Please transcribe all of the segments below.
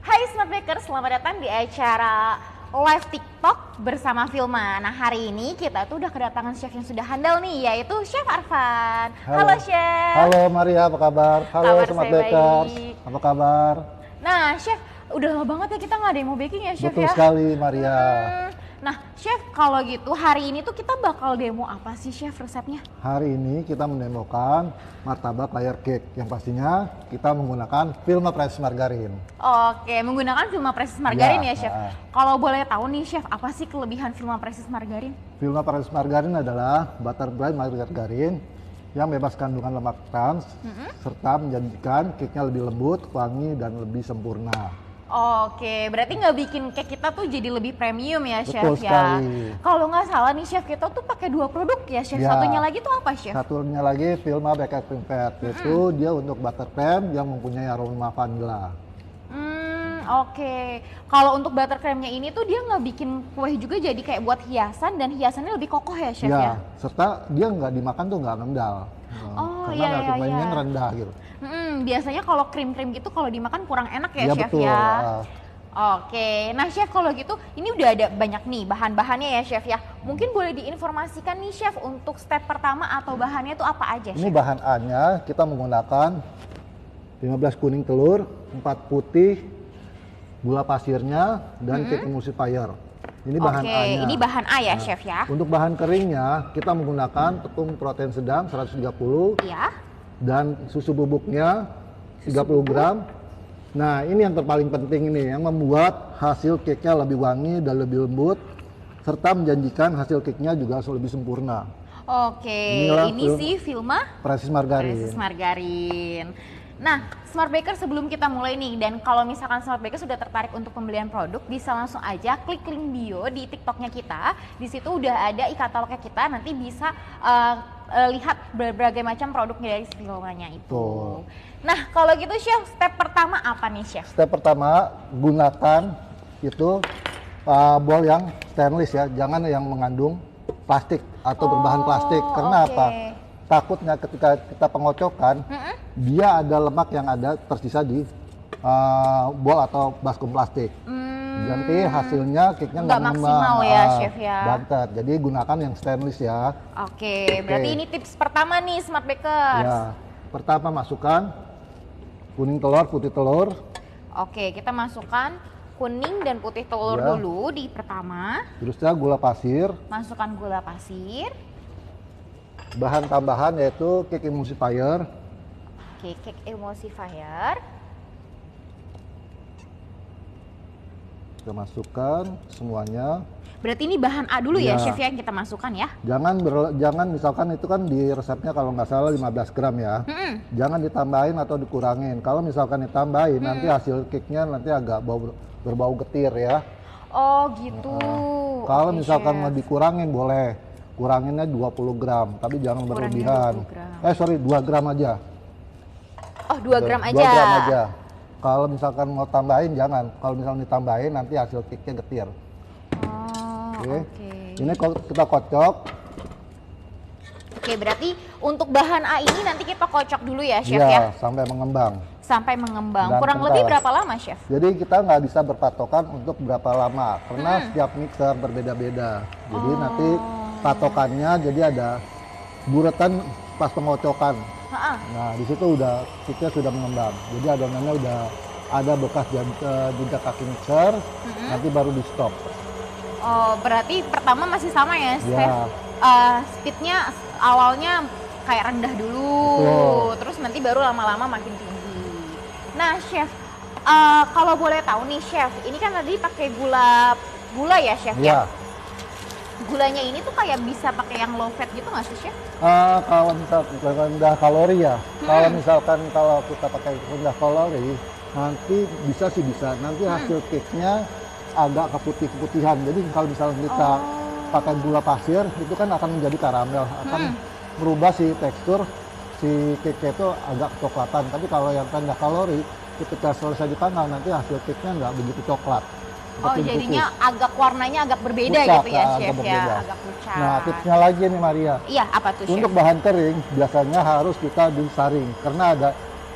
Hai Smart Baker, selamat datang di acara live TikTok bersama Filma. Nah hari ini kita tuh udah kedatangan chef yang sudah handal nih, yaitu Chef Arfan. Halo Chef. Halo Maria, apa kabar? Halo Kabar Smart saya Bakers, baik. apa kabar? Nah Chef, udah lama banget ya kita nggak demo baking ya Chef Betul ya? sekali Maria. Nah Chef, kalau gitu hari ini tuh kita bakal demo apa sih Chef resepnya? Hari ini kita mendemokan martabak layer cake yang pastinya kita menggunakan Filma Press Margarin. Oke, menggunakan Filma Press Margarin ya Chef. Ya. Kalau boleh tahu nih Chef, apa sih kelebihan Filma Press Margarin? Filma Press Margarin adalah butter blend margarin yang bebas kandungan lemak trans serta menjadikan cake-nya lebih lembut, wangi, dan lebih sempurna. Oke, berarti nggak bikin cake kita tuh jadi lebih premium ya Chef Betul ya. sekali. Kalau nggak salah nih Chef, kita tuh pakai 2 produk ya Chef. Ya. Satunya lagi tuh apa Chef? Satunya lagi Filma Bakery Cream Fat, yaitu dia untuk butter cream yang mempunyai aroma vanilla. Oke. Kalau untuk butter creamnya ini tuh dia nggak bikin kue juga jadi kayak buat hiasan dan hiasannya lebih kokoh ya Chef ya? Serta dia nggak dimakan tuh nggak ngendal. Oh, karena iya, nggak iya, mainnya iya. rendah gitu. Biasanya kalau krim-krim gitu kalau dimakan kurang enak ya Iya, Chef betul. ya? Oke, nah Chef kalau gitu ini udah ada banyak nih bahan-bahannya ya Chef ya. Mungkin boleh diinformasikan nih Chef untuk step pertama atau bahannya tuh apa aja Ini Chef? bahan A-nya kita menggunakan 15 kuning telur, 4 putih, gula pasirnya, dan cake emulsifier. Ini bahan Oke, A-nya. ini bahan A ya Chef ya? Untuk bahan keringnya kita menggunakan tepung protein sedang 130 Iya. dan susu bubuknya 30 gram. Nah, ini yang terpaling penting ini, yang membuat hasil cake-nya lebih wangi dan lebih lembut, serta menjanjikan hasil cake-nya juga lebih sempurna. Oke, Inilah ini sih Filma Press Margarin. Press Margarin. Nah, Smart Baker sebelum kita mulai nih, dan kalau misalkan Smart Baker sudah tertarik untuk pembelian produk, bisa langsung aja klik link bio di TikToknya kita. Di situ udah ada e-katalognya kita, nanti bisa lihat berbagai macam produknya dari Filmanya itu. Betul. Nah, kalau gitu Chef, step pertama apa nih Chef? Step pertama, gunakan itu bowl yang stainless ya, jangan yang mengandung plastik atau berbahan plastik. Karena oke. apa? Takutnya ketika kita pengocokan, dia ada lemak yang ada tersisa di bowl atau baskom plastik. Nanti hasilnya cake-nya Nggak maksimal ya, Chef ya. Bantet. Jadi gunakan yang stainless ya. Oke, berarti ini tips pertama nih Smart Bakers. Ya. Pertama masukkan kuning telur, putih telur. Oke, kita masukkan kuning dan putih telur Ya. dulu di pertama. Terusnya gula pasir. Masukkan gula pasir. Bahan tambahan yaitu cake emulsifier. Oke, cake emulsifier. Kita masukkan semuanya. Berarti ini bahan A dulu ya, Ya. Chef ya, yang kita masukkan ya. Jangan misalkan itu kan di resepnya kalau nggak salah 15 gram ya. Jangan ditambahin atau dikurangin. Kalau misalkan ditambahin nanti hasil cake-nya nanti agak berbau getir ya. Oh gitu. Kalau Oke, misalkan Chef. mau dikurangin boleh. Kuranginnya 20 gram, tapi jangan Kurangnya berlebihan. 20 gram. 2 gram aja. Oh, 2 gram 2 aja. gram aja. Kalau misalkan mau tambahin jangan. Kalau misalkan ditambahin nanti hasil cake-nya getir. Oh, Oke. oke. Ini kita kocok. Oke, berarti untuk bahan A ini nanti kita kocok dulu ya, Chef Ya, ya. sampai mengembang. Sampai mengembang. Dan Kurang kental. lebih berapa lama, Chef? Jadi kita nggak bisa berpatokan untuk berapa lama, karena setiap mixer berbeda-beda. Jadi nanti patokannya jadi ada buretan pas pengocokan. Ha-ha. Nah di situ udah cake-nya sudah mengembang. Jadi adonannya udah ada bekas jejak kaki mixer, nanti baru di stop. Oh, berarti pertama masih sama ya, Chef? Ya. Speednya awalnya kayak rendah dulu, Betul. terus nanti baru lama-lama makin tinggi. Nah, Chef, kalau boleh tahu nih, Chef, ini kan tadi pakai gula ya, Chef ya? Ya. Gulanya ini tuh kayak bisa pakai yang low fat gitu nggak sih, Chef? Kalau misalkan rendah kalori ya, kalau misalkan kalau kita pakai rendah kalori, nanti bisa sih bisa. Nanti hasil cake-nya agak keputihan. Jadi kalau misalnya kita pakai gula pasir, itu kan akan menjadi karamel, akan merubah si tekstur si cake itu agak kecoklatan. Tapi kalau yang rendah kalori, ketika selesai dipanggang nanti hasil cake-nya nggak begitu coklat. Oh, Seperti jadinya pupus. agak warnanya agak berbeda Pucat, gitu ya, agak Chef ya? berbeda. Agak pucat. Nah, tipsnya lagi nih Maria. Iya, apa tuh, Chef? Untuk bahan kering biasanya harus kita disaring karena ada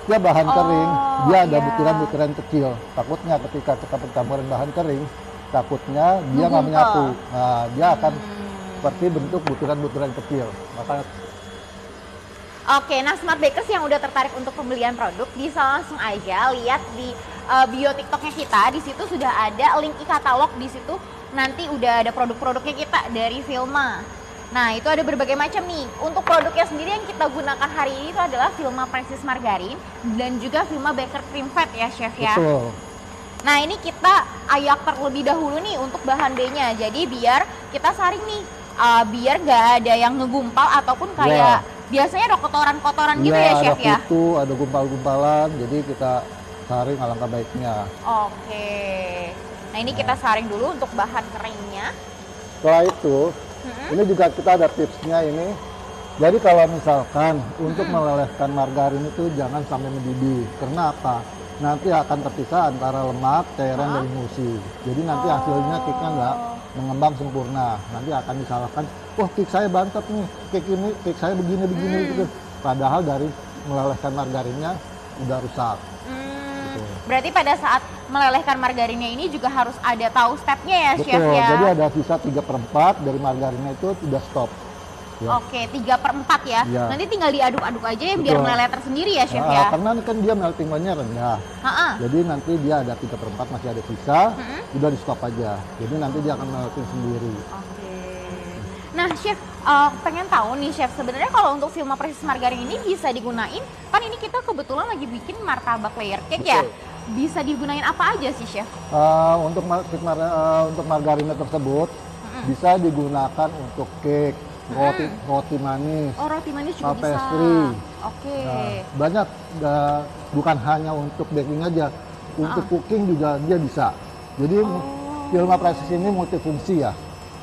setiap bahan kering dia ada iya. butiran-butiran kecil. Takutnya ketika kita pencampuran bahan kering, takutnya dia nggak Menggumpal. menyatu. Nah, dia akan seperti bentuk butiran-butiran kecil. Makanya Oke, nah Smart Bakers yang udah tertarik untuk pembelian produk bisa langsung aja lihat di bio TikToknya kita. Di situ sudah ada link e-katalog, di situ nanti udah ada produk-produknya kita dari Vilma. Nah, itu ada berbagai macam nih. Untuk produknya sendiri yang kita gunakan hari ini itu adalah Vilma Precious Margarine dan juga Vilma Baker Cream Fat ya, Chef ya. betul. Nah, ini kita ayak terlebih dahulu nih untuk bahan B-nya. Jadi biar kita saring nih, biar nggak ada yang ngegumpal ataupun kayak biasanya ada kotoran-kotoran gitu ya, Chef ya. Ada kutu, ada gumpal-gumpalan, jadi kita saring alangkah baiknya. Oke. Nah, ini kita saring dulu untuk bahan keringnya. Setelah itu, ini juga kita ada tipsnya ini. Jadi kalau misalkan untuk melelehkan margarin itu jangan sampai mendidih. Karena apa? Nanti akan terpisah antara lemak, cairan, dan emulsi. Jadi nanti hasilnya cake-nya nggak mengembang sempurna. Nanti akan disalahkan, wah cake saya bantet nih, cake saya begini gitu. Padahal dari melelehkan margarinnya udah rusak. Gitu. Berarti pada saat melelehkan margarinnya ini juga harus ada tahu stepnya ya, Chef Betul, ya. jadi ada sisa 3/4 dari margarinnya itu sudah stop. Ya. Oke, 3/4 ya. Ya. Nanti tinggal diaduk-aduk aja ya biar Betul. meleleh tersendiri ya, Chef Nah, ya. karena kan dia melting point-nya rendah. Ha-ha. Jadi nanti dia ada 3/4 masih ada sisa, udah di stop aja. Jadi nanti dia akan melting sendiri. Oke. Nah, Chef, pengen tahu nih, Chef, sebenarnya kalau untuk Vilma Precious Margarine ini bisa digunain, kan ini kita kebetulan lagi bikin martabak layer cake ya. Betul. Bisa digunain apa aja sih, Chef? Untuk margarinnya tersebut bisa digunakan untuk cake, roti manis, Oh, roti manis juga bisa. pastry. Oke. Nah, banyak, bukan hanya untuk baking aja, untuk cooking juga dia bisa. Jadi Vilma Precious ini multifungsi ya.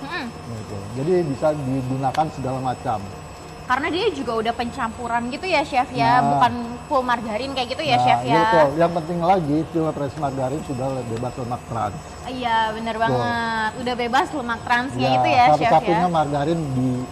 Mm-mm. Gitu. Jadi bisa digunakan segala macam. Karena dia juga udah pencampuran gitu ya, Chef ya, Nah. bukan full margarin kayak gitu ya, Nah, Chef iya ya. betul. Yang penting lagi Vilma Precious margarin sudah bebas lemak trans. Iya, bener banget. Udah bebas lemak transnya itu ya, Chef ya. satu-satunya margarin di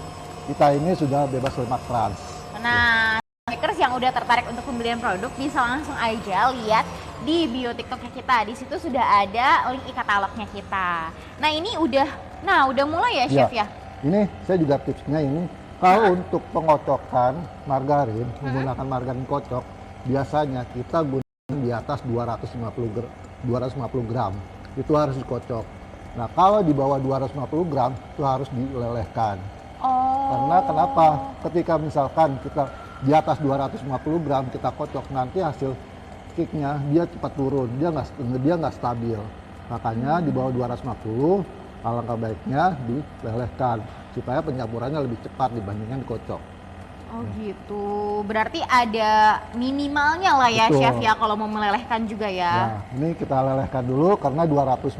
kita ini sudah bebas lemak trans. Nah, makers yang udah tertarik untuk pembelian produk bisa langsung aja lihat di bio TikToknya kita. Di situ sudah ada link e-katalognya kita. Nah, ini udah mulai ya, Chef ya. Ini saya juga tipsnya ini. Kalau untuk pengocokan margarin, menggunakan margarin kocok, biasanya kita gunakan di atas 250 gram. Itu harus dikocok. Nah, kalau di bawah 250 gram, itu harus dilelehkan. Oh. Karena kenapa? Ketika misalkan kita di atas 250 gram kita kocok, nanti hasil cake-nya dia cepat turun, dia nggak stabil. Makanya di bawah 250 alangkah baiknya dilelehkan supaya pencampurannya lebih cepat dibandingkan dikocok. Oh gitu. Berarti ada minimalnya lah ya, Betul. Chef ya, kalau mau melelehkan juga ya. Nah, ini kita lelehkan dulu karena 200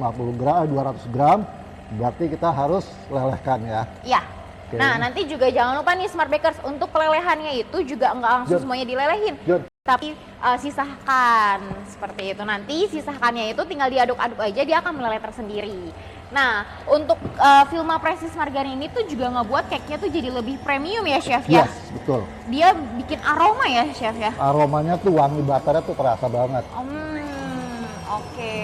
gram, berarti kita harus lelehkan ya. Iya. Oke. Nah, nanti juga jangan lupa nih Smart Bakers, untuk pelelehannya itu juga nggak langsung semuanya dilelehin. Tapi sisahkan seperti itu. Nanti sisahkannya itu tinggal diaduk-aduk aja, dia akan meleleh tersendiri. Nah, untuk Vilma Precious Margarine ini tuh juga ngebuat cake-nya tuh jadi lebih premium ya, Chef ya. Yes, betul. Dia bikin aroma ya, Chef ya. Aromanya tuh wangi butternya tuh terasa banget. Oke.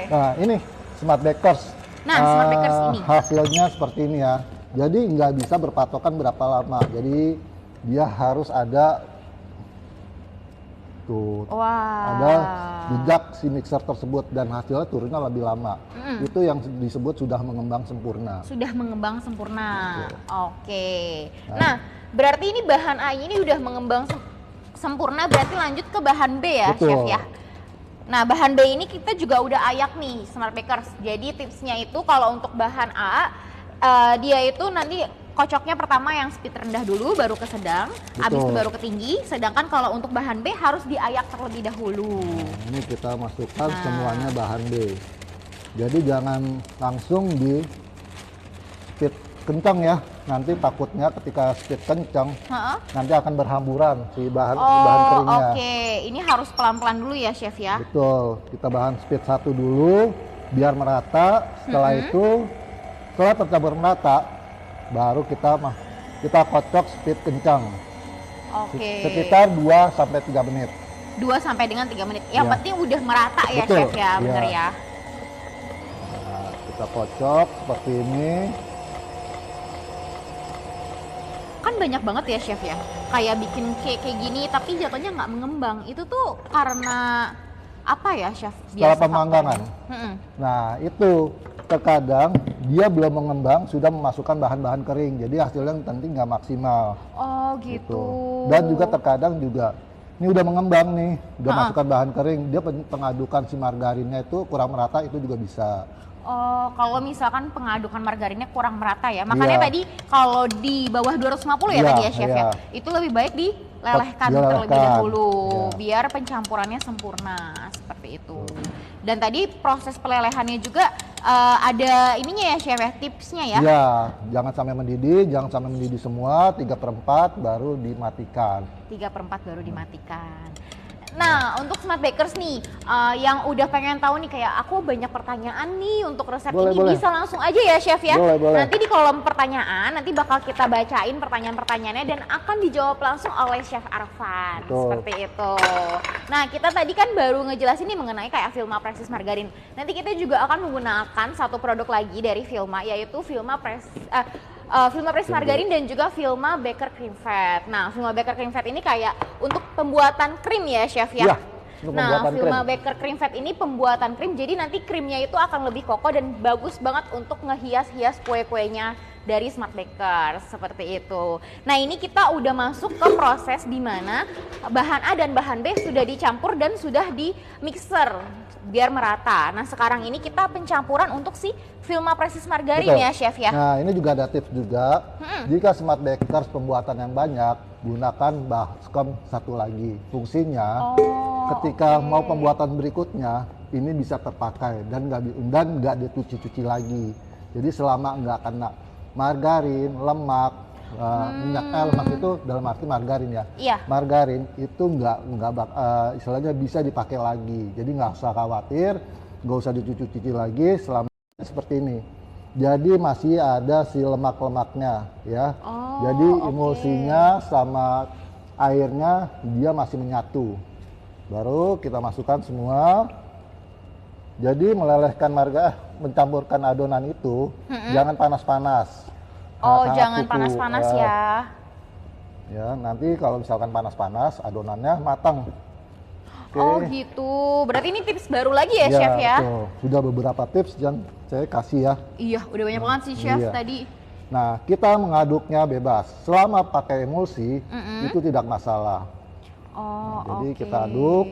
Nah, ini Smart Bakers. Nah, Smart Bakers ini. Hasilnya seperti ini ya. Jadi nggak bisa berpatokan berapa lama. Jadi dia harus ada tuh, ada jejak si mixer tersebut dan hasilnya turunnya lebih lama. Itu yang disebut sudah mengembang sempurna. Sudah mengembang sempurna. Oke. Nah, berarti ini bahan A ini udah mengembang sempurna, berarti lanjut ke bahan B ya, Betul. Chef ya. Nah, bahan B ini kita juga udah ayak nih, Smart Bakers. Jadi tipsnya itu kalau untuk bahan A, dia itu nanti kocoknya pertama yang speed rendah dulu, baru ke sedang, habis itu baru ke tinggi. Sedangkan kalau untuk bahan B harus diayak terlebih dahulu. Nah, ini kita masukkan semuanya bahan B. Jadi jangan langsung di speed kencang ya. Nanti takutnya ketika speed kencang, nanti akan berhamburan si bahan keringnya. Oke. Ini harus pelan-pelan dulu ya, Chef ya. Betul. Kita bahan speed 1 dulu biar merata. Setelah itu, setelah tercampur merata, baru kita kocok speed kencang. Oke. Sekitar 2 sampai 3 menit. 2 sampai dengan 3 menit. Yang Ya. penting udah merata ya, Betul, Chef ya, bener ya. ya. Nah, kita kocok seperti ini. Kan banyak banget ya, Chef ya. Kayak bikin cake kayak gini tapi jatuhnya nggak mengembang. Itu tuh karena apa ya, Chef? Setelah Biasa pemanggangan. faktornya. Mm-mm. Nah, itu terkadang dia belum mengembang sudah memasukkan bahan-bahan kering. Jadi hasilnya nanti nggak maksimal. Oh gitu. Dan juga terkadang juga ini udah mengembang nih, udah Ha-ha. masukkan bahan kering, dia pengadukan si margarinnya itu kurang merata, itu juga bisa. Oh, kalau misalkan pengadukan margarinnya kurang merata ya. Makanya Iya. tadi kalau di bawah 250 ya Iya, tadi ya, Chef ya. iya. Itu lebih baik dilelehkan Dilelehkan, terlebih dahulu iya. biar pencampurannya sempurna seperti itu. Dan tadi proses pelelehannya juga ada ininya ya, Chef ya, tipsnya ya. Iya, jangan sampai mendidih, jangan sampai mendidih semua, 3/4 baru dimatikan. 3/4 baru dimatikan. Nah, untuk Smart Bakers nih, yang udah pengen tahu nih kayak aku banyak pertanyaan nih untuk resep Boleh, ini, boleh. bisa langsung aja ya, Chef ya. Boleh, boleh. Nanti di kolom pertanyaan nanti bakal kita bacain pertanyaan-pertanyaannya dan akan dijawab langsung oleh Chef Arfan. Betul. Seperti itu. Nah, kita tadi kan baru ngejelasin nih mengenai kayak Vilma Precious Margarin. Nanti kita juga akan menggunakan satu produk lagi dari Vilma, yaitu Vilma Precious Margarin dan juga Vilma Baker Cream Fat. Nah, Vilma Baker Cream Fat ini kayak untuk pembuatan krim ya, Chef ya? Iya, untuk Nah, pembuatan Vilma krim. Baker Cream Fat ini pembuatan krim, jadi nanti krimnya itu akan lebih kokoh dan bagus banget untuk ngehias-hias kue-kuenya dari Smart Bakers, seperti itu. Nah, ini kita udah masuk ke proses di mana bahan A dan bahan B sudah dicampur dan sudah di mixer biar merata. Nah, sekarang ini kita pencampuran untuk si Vilma Precious Margarin Betul. ya, Chef ya? Nah, ini juga ada tips juga. Jika Smart Bakers pembuatan yang banyak, gunakan baskom satu lagi. Fungsinya, ketika oke. mau pembuatan berikutnya, ini bisa terpakai dan nggak dicuci-cuci lagi. Jadi selama nggak kena margarin, lemak, minyak lemak itu dalam arti margarin ya. Iya. Margarin itu istilahnya bisa dipakai lagi. Jadi nggak usah khawatir, nggak usah dicuci-cuci lagi selama seperti ini. Jadi masih ada si lemak-lemaknya ya. Oh, Jadi oke. emulsinya sama airnya dia masih menyatu. Baru kita masukkan semua. Jadi mencampurkan adonan itu jangan panas-panas. Oh, Sangat jangan suku. panas-panas ya. Ya, nanti kalau misalkan panas-panas adonannya matang. Oke. Oh gitu. Berarti ini tips baru lagi ya, Chef ya? betul. Sudah beberapa tips yang saya kasih ya. Iya, udah banyak banget sih, Chef Iya. tadi. Nah, kita mengaduknya bebas. Selama pakai emulsi, itu tidak masalah. Oh, Jadi oke. kita aduk.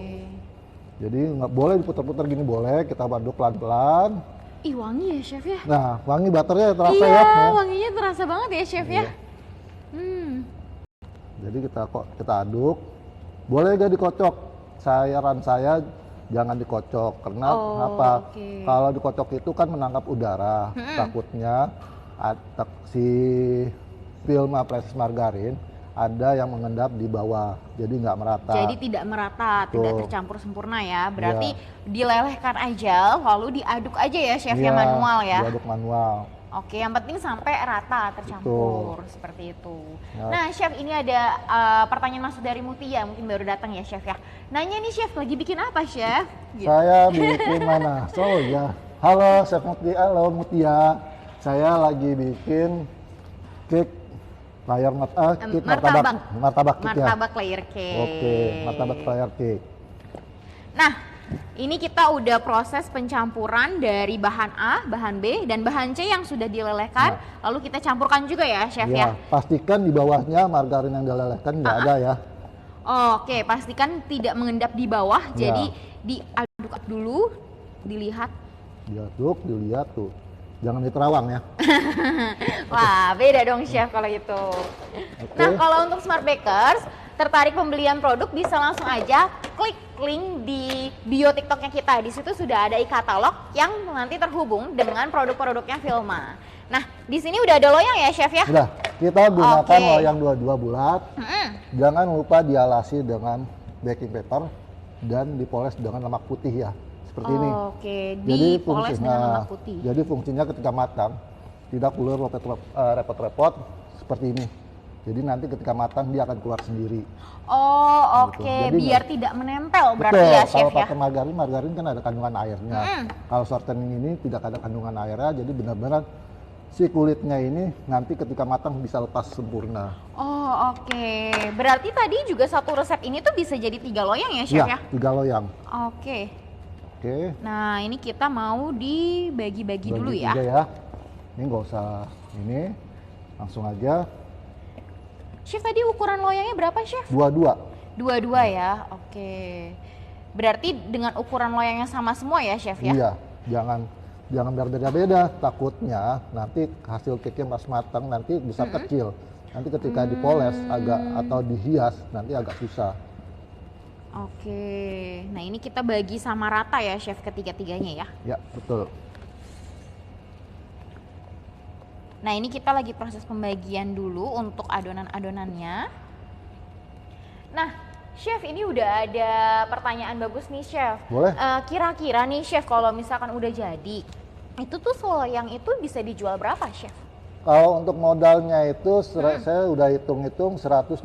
Jadi nggak boleh diputar-putar gini, boleh. Kita aduk pelan-pelan. Ih, wangi ya, Chef ya? Nah, wangi butternya terasa Iya, ya. Ya. wanginya terasa banget ya, Chef ya? Iya. Hmm. Jadi kita aduk. Boleh gak dikocok? Saran saya jangan dikocok karena Oh, apa? oke. Kalau dikocok itu kan menangkap udara. Takutnya si Vilma Precious Margarin ada yang mengendap di bawah, jadi nggak merata. Jadi tidak merata, tidak Betul. tercampur sempurna ya. Berarti dilelehkan aja, lalu diaduk aja ya, Chef ya, Iya, manual ya. diaduk manual. Oke, yang penting sampai rata tercampur seperti itu. Ya. Nah, Chef ini ada pertanyaan masuk dari Mutia, mungkin baru datang ya, Chef ya. Nanya nih, Chef, lagi bikin apa, Chef? Gitu. Saya bikin mana? So ya, halo Chef Mutia, halo Mutia. Saya lagi bikin cake layar cake martabak cake ya. Martabak layer cake. Oke, martabak layar cake. Nah, ini kita udah proses pencampuran dari bahan A, bahan B, dan bahan C yang sudah dilelehkan. Lalu kita campurkan juga ya, Chef ya. Ya, pastikan di bawahnya margarin yang dilelehkan nggak ada ya. Oke, pastikan tidak mengendap di bawah. Ya. Jadi diaduk dulu, dilihat. Diaduk, dilihat tuh. Jangan diterawang ya. Wah, beda dong, Chef kalau itu. Nah, kalau untuk Smart Bakers, tertarik pembelian produk bisa langsung aja klik link di bio TikToknya kita. Di situ sudah ada e-katalog yang nanti terhubung dengan produk-produknya Vilma. Nah, di sini udah ada loyang ya, Chef ya? Udah, kita gunakan Oke. loyang 22 bulat. Jangan lupa dialasi dengan baking paper dan dipoles dengan lemak putih ya. Seperti ini. Oke, dipoles dengan lemak putih. Jadi fungsinya ketika matang tidak keluar repot-repot seperti ini. Jadi nanti ketika matang dia akan keluar sendiri. Oh, Gitu. oke. Jadi Biar nggak- tidak menempel berarti Betul, ya, kalau chef ya. pakai margarin, margarin kan ada kandungan airnya. Kalau shortening ini tidak ada kandungan airnya, jadi benar-benar si kulitnya ini nanti ketika matang bisa lepas sempurna. Oh, oke. Berarti tadi juga satu resep ini tuh bisa jadi 3 loyang ya, chef ya? 3 loyang. Oke. Oke. Nah, ini kita mau dibagi-bagi dulu Bagi ya. 3 ya. Ini nggak usah ini, langsung aja Chef, tadi ukuran loyangnya berapa, chef? 2-2. Dua-dua ya, oke. Berarti dengan ukuran loyangnya sama semua ya, chef ya? Iya, jangan berbeda-beda, takutnya nanti hasil cake-nya pas matang nanti bisa kecil. Nanti ketika dipoles agak atau dihias nanti agak susah. Oke. Nah, ini kita bagi sama rata ya, chef, ketiga-tiganya ya. Ya, betul. Nah, ini kita lagi proses pembagian dulu untuk adonan-adonannya. Nah, chef, ini udah ada pertanyaan bagus nih, chef. Boleh. Kira-kira nih, chef, kalau misalkan udah jadi, itu tuh seloyang itu bisa dijual berapa, chef? Kalau untuk modalnya itu saya udah hitung-hitung 125.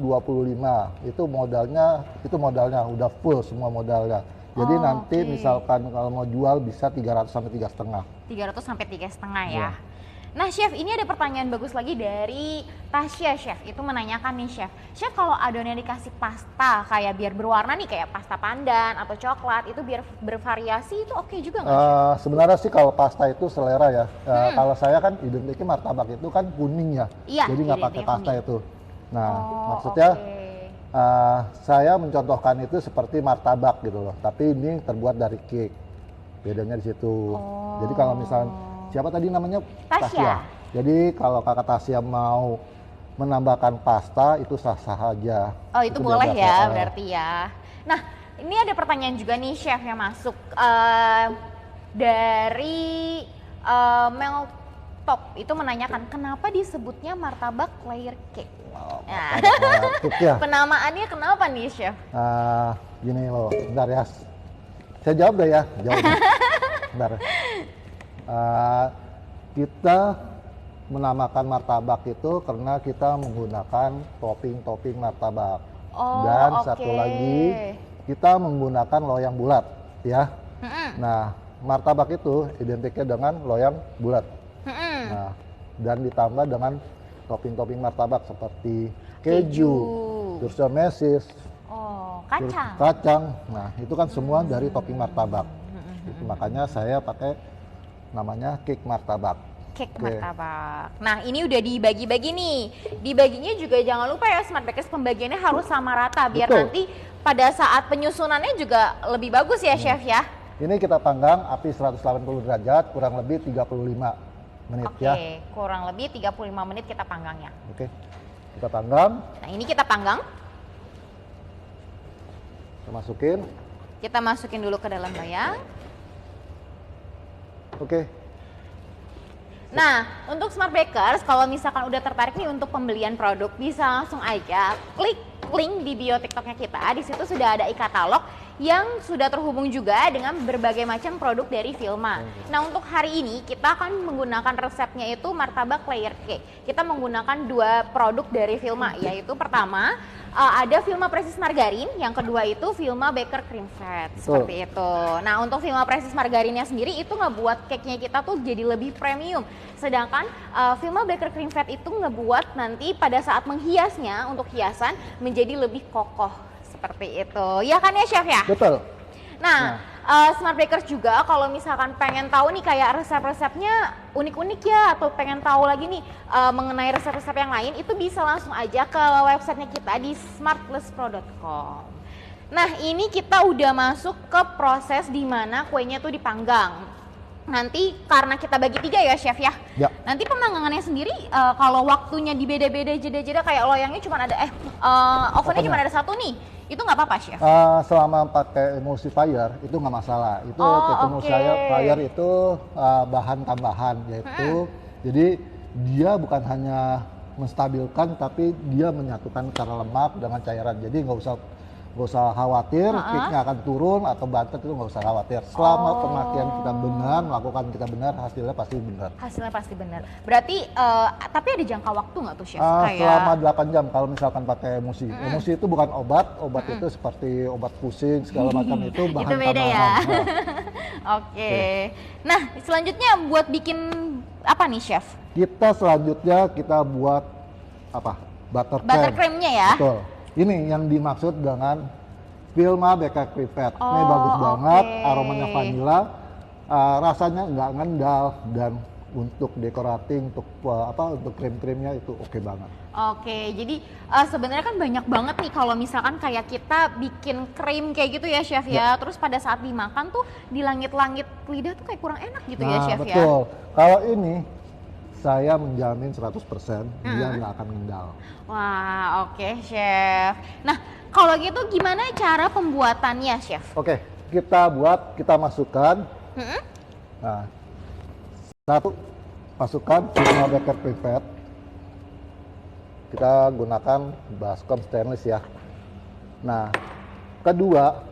Itu modalnya udah full semua modalnya. Jadi nanti Oke. misalkan kalau mau jual bisa 300 sampai 3,5. 300 sampai 3,5 ya. Iya. Nah, chef, ini ada pertanyaan bagus lagi dari Tasya, chef. Itu menanyakan nih, chef. Chef, kalau adonannya dikasih pasta kayak biar berwarna nih, kayak pasta pandan atau coklat, itu biar bervariasi, itu oke juga nggak, chef? Sebenarnya sih kalau pasta itu selera ya. Kalau saya kan identiknya martabak itu kan kuning ya. Iya, Jadi nggak pakai identiknya pasta kuning. itu. Nah, Oh, maksudnya oke. saya mencontohkan itu seperti martabak gitu loh. Tapi ini terbuat dari cake. Bedanya di situ. Jadi kalau misalnya siapa tadi namanya? Tasya. Jadi kalau kakak Tasya mau menambahkan pasta itu sah-sah aja. Oh, itu boleh bebas ya, berarti ya. Nah, ini ada pertanyaan juga nih, chef, yang masuk dari Meltop. Itu menanyakan kenapa disebutnya martabak layer cake. Nah, Martabak ya. penamaannya kenapa nih, chef? Gini loh, bentar ya. Saya jawab deh ya, jawab. Bentar. Kita menamakan martabak itu karena kita menggunakan topping martabak. Oh, Dan oke. satu lagi kita menggunakan loyang bulat ya. Nah, martabak itu identiknya dengan loyang bulat. Nah, dan ditambah dengan topping martabak seperti keju, tursa mesis, Oh, terus kacang. kacang. Nah, itu kan semua dari topping martabak. Itu makanya saya pakai namanya cake martabak. Cake Oke. martabak. Nah, ini udah dibagi-bagi nih. Dibaginya juga jangan lupa ya, Smart Bakers, pembagiannya harus sama rata biar Betul. nanti pada saat penyusunannya juga lebih bagus ya, chef ya. Ini kita panggang api 180 derajat kurang lebih 35 menit Oke, ya. kurang lebih 35 menit kita panggangnya. Oke. Kita panggang, Nah, ini kita panggang. kita masukin. Kita masukin dulu ke dalam loyang. Oke. Nah, untuk Smart Bakers, kalau misalkan udah tertarik nih untuk pembelian produk, bisa langsung aja klik link di bio TikToknya kita. Di situ sudah ada e-katalog yang sudah terhubung juga dengan berbagai macam produk dari Vilma. Nah, untuk hari ini kita akan menggunakan resepnya itu martabak layer cake. Kita menggunakan 2 produk dari Vilma, yaitu pertama ada Vilma Presis Margarin, yang kedua itu Vilma Baker Cream Fat, seperti itu. Nah, untuk Vilma Presis Margarinnya sendiri itu ngebuat cake-nya kita tuh jadi lebih premium. Sedangkan Vilma Baker Cream Fat itu ngebuat nanti pada saat menghiasnya untuk hiasan menjadi lebih kokoh, seperti itu. Ya kan ya, chef ya? Betul. Nah, Smart Bakers juga kalau misalkan pengen tahu nih kayak resep-resepnya unik-unik ya, atau pengen tahu lagi nih mengenai resep-resep yang lain, itu bisa langsung aja ke websitenya kita di smartpluspro.com. Nah, ini kita udah masuk ke proses di mana kuenya tuh dipanggang. Nanti karena kita bagi 3 ya, chef ya. Ya. Nanti pemanggangannya sendiri kalau waktunya dibeda-beda jeda-jeda, kayak loyangnya cuma ada ovennya cuma ada 1 nih. Itu nggak apa-apa, chef? Selama pakai emulsifier itu nggak masalah. Itu cake emulsifier itu bahan tambahan, yaitu jadi dia bukan hanya menstabilkan tapi dia menyatukan antara lemak dengan cairan. Jadi nggak usah nggak usah khawatir, peaknya akan turun atau bantet itu nggak usah khawatir. Selama pemakaian kita benar, melakukan kita benar, hasilnya pasti benar. Hasilnya pasti benar. Berarti, tapi ada jangka waktu nggak tuh, Chef? Selama 8 jam kalau misalkan pakai Emulsi. Emulsi itu bukan obat itu seperti obat pusing segala macam itu bahan itu beda tambahan. ya. Nah. Oke. Nah, selanjutnya buat bikin apa nih, Chef? Kita selanjutnya kita buat apa? Buttercream-nya ya? Betul. Ini yang dimaksud dengan Vilma Baker Cream Pad. Ini bagus banget, aromanya vanilla, rasanya nggak ngendal, dan untuk decorating, untuk krim-krimnya itu oke banget. Oke, jadi sebenarnya kan banyak banget nih kalau misalkan kayak kita bikin krim kayak gitu ya, Chef ya. Terus pada saat dimakan tuh di langit-langit lidah tuh kayak kurang enak gitu ya, Chef ya. Betul. Kalau ini saya menjamin 100% dia nggak akan ngendal. Wah, oke, Chef. Nah, kalau gitu gimana cara pembuatannya, Chef? Oke, kita masukkan. Nah, satu, masukkan Vilma Baker Cream Pad. Kita gunakan baskom stainless ya. Nah, kedua,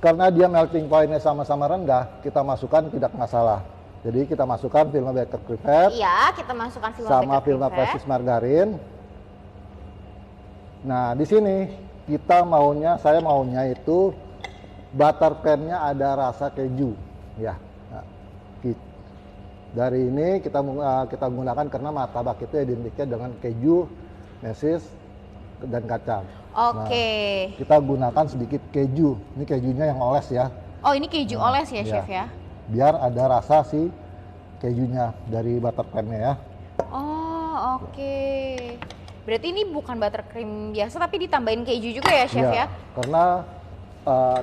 karena dia melting point-nya sama-sama rendah, kita masukkan tidak masalah. Jadi kita masukkan Vilma Baker Cream Pad. Iya, kita masukkan Vilma sama Baker Vilma Cream Pad. Precious Margarin. Nah, di sini saya maunya itu buttercream-nya ada rasa keju, ya. Nah, dari ini kita gunakan karena martabak itu identiknya dengan keju, mesis, dan kacang. Oke. Nah, kita gunakan sedikit keju. Ini kejunya yang oles ya. Oh, ini keju oles ya, Chef ya? Biar ada rasa si kejunya dari buttercream-nya ya. Oh, oke. Berarti ini bukan buttercream biasa tapi ditambahin keju juga ya, Chef ya? Karena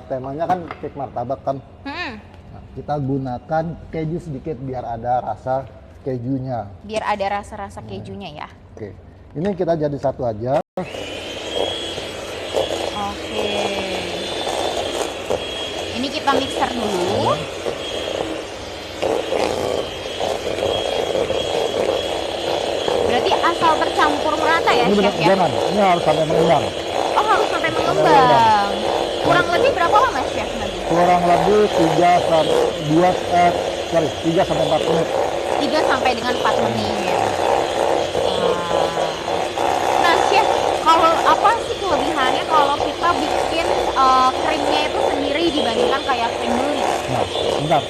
temanya kan cake martabak kan. Nah, kita gunakan keju sedikit biar ada rasa kejunya. Biar ada rasa-rasa kejunya ya. Oke. Ini kita jadi satu aja. Oke. Ini kita mixer dulu. Berarti asal tercampur merata ya, Chef ya? Jangan, ini harus sampai mengembang. Oh, harus sampai mengembang. Kurang lebih berapa lama, Chef, nanti? Kurang lebih 3 sampai 4 menit. 3 sampai dengan 4 menit. Nah, Chef, kalau apa sih kelebihannya kalau kita bikin krimnya itu sendiri dibandingkan kayak krim beli? Nah, bentar.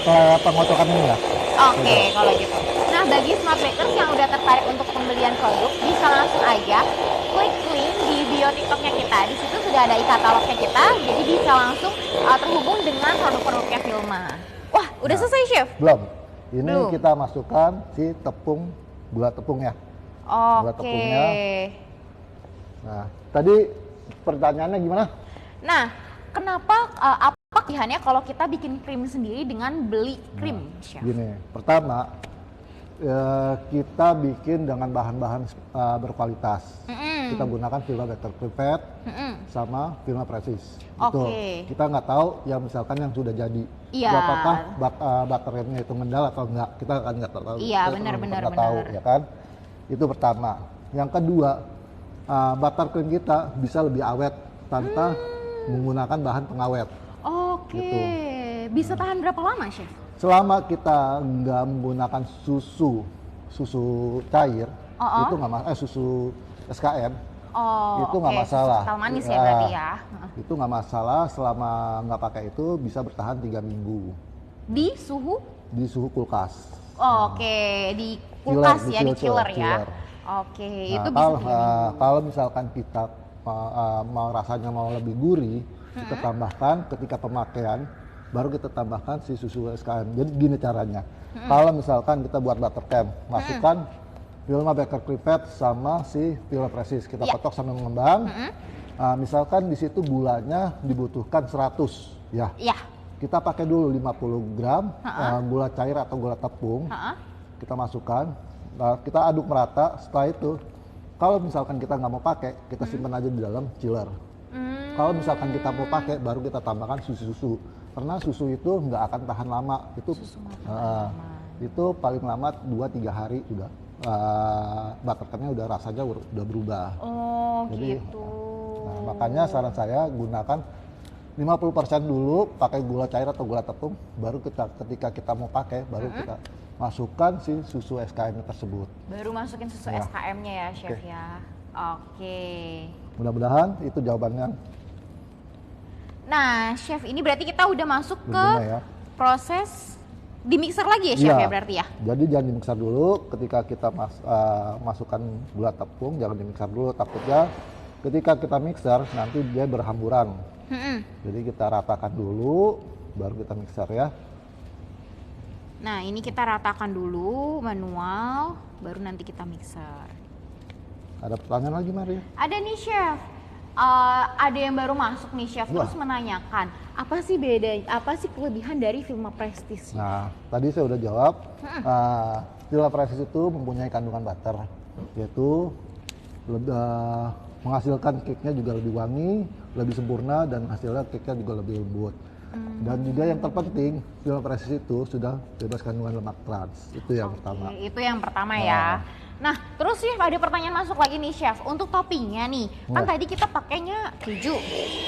Setelah pengocokan ini ya. Oke, kalau gitu. Nah, bagi smart bakers yang udah tertarik untuk pembelian produk, bisa langsung aja klik link di bio TikToknya kita. Di situ sudah ada e-katalognya kita, jadi bisa langsung terhubung dengan produk-produknya Vilma. Wah, udah selesai, Chef? Belum. Ini Belum. kita masukkan si gula tepungnya. Gula Oke. tepungnya. Nah, tadi pertanyaannya gimana? Nah, kenapa apa kelebihannya kalau kita bikin krim sendiri dengan beli krim, Chef? Gini, pertama kita bikin dengan bahan-bahan berkualitas. Kita gunakan Vilma Baker Cream Pad sama Vilma Precious. Itu kita nggak tahu yang misalkan yang sudah jadi. Iya. Apakah buttercreamnya itu mendal atau enggak? Kita akan nggak tahu. Iya, Kita benar. nggak tahu, ya kan? Itu pertama. Yang kedua, buttercream kita bisa lebih awet tanpa menggunakan bahan pengawet. Oke. Gitu. Bisa tahan berapa lama, Chef? Selama kita nggak menggunakan susu cair, itu nggak susu SKM, itu nggak masalah. Kental manis ya berarti ya. Itu nggak masalah selama nggak pakai itu bisa bertahan 3 minggu. Di suhu? Di suhu kulkas. Oke, di kulkas ya, di chiller ya. chiller. Oke, Nah, itu bisa 3 minggu. kalau misalkan kita mau rasanya mau lebih gurih, kita tambahkan ketika pemakaian, baru kita tambahkan si susu SKM. Jadi gini caranya. Kalau misalkan kita buat buttercream, masukkan Vilma Baker Cream Pad sama si Vilma Precious. Kita kotak sampai mengembang. Misalkan di situ gulanya dibutuhkan 100 ya. Iya. Kita pakai dulu 50 gram gula cair atau gula tepung. Kita masukkan, kita aduk merata. Setelah itu, kalau misalkan kita nggak mau pakai, kita simpan aja di dalam chiller. Kalau misalkan kita mau pakai, baru kita tambahkan susu. Karena susu itu nggak akan tahan lama. Itu paling lama 2-3 hari udah buttercreamnya udah rasanya udah berubah. Oh, Jadi, gitu. Nah, makanya saran saya gunakan 50% dulu pakai gula cair atau gula tepung, baru ketika kita mau pakai, baru kita masukkan si susu SKM tersebut. Baru masukin susu Ya. SKM-nya ya, Chef ya. Oke. Mudah-mudahan itu jawabannya. Nah, Chef, ini berarti kita udah masuk ke Berguna ya. proses di mixer lagi ya, Chef Iya. ya berarti ya? Jadi jangan dimixer dulu, ketika kita masukkan gula tepung jangan dimixer dulu, takutnya ketika kita mixer nanti dia berhamburan. Jadi kita ratakan dulu, baru kita mixer ya. Nah, ini kita ratakan dulu manual, baru nanti kita mixer. Ada pertanyaan lagi Maria? Ada nih, Chef. Ada yang baru masuk nih, Chef, terus menanyakan apa sih beda, apa sih kelebihan dari Vilma Prestige? Nah, tadi saya udah jawab. Vilma Prestige itu mempunyai kandungan butter, yaitu menghasilkan cake-nya juga lebih wangi, lebih sempurna, dan hasilnya cake-nya juga lebih lembut. Dan juga yang terpenting, Vilma Prestige itu sudah bebas kandungan lemak trans. Itu yang pertama. Itu yang pertama ya. Nah, terus Chef ada pertanyaan masuk lagi nih, Chef. Untuk toppingnya nih, kan tadi kita pakainya keju,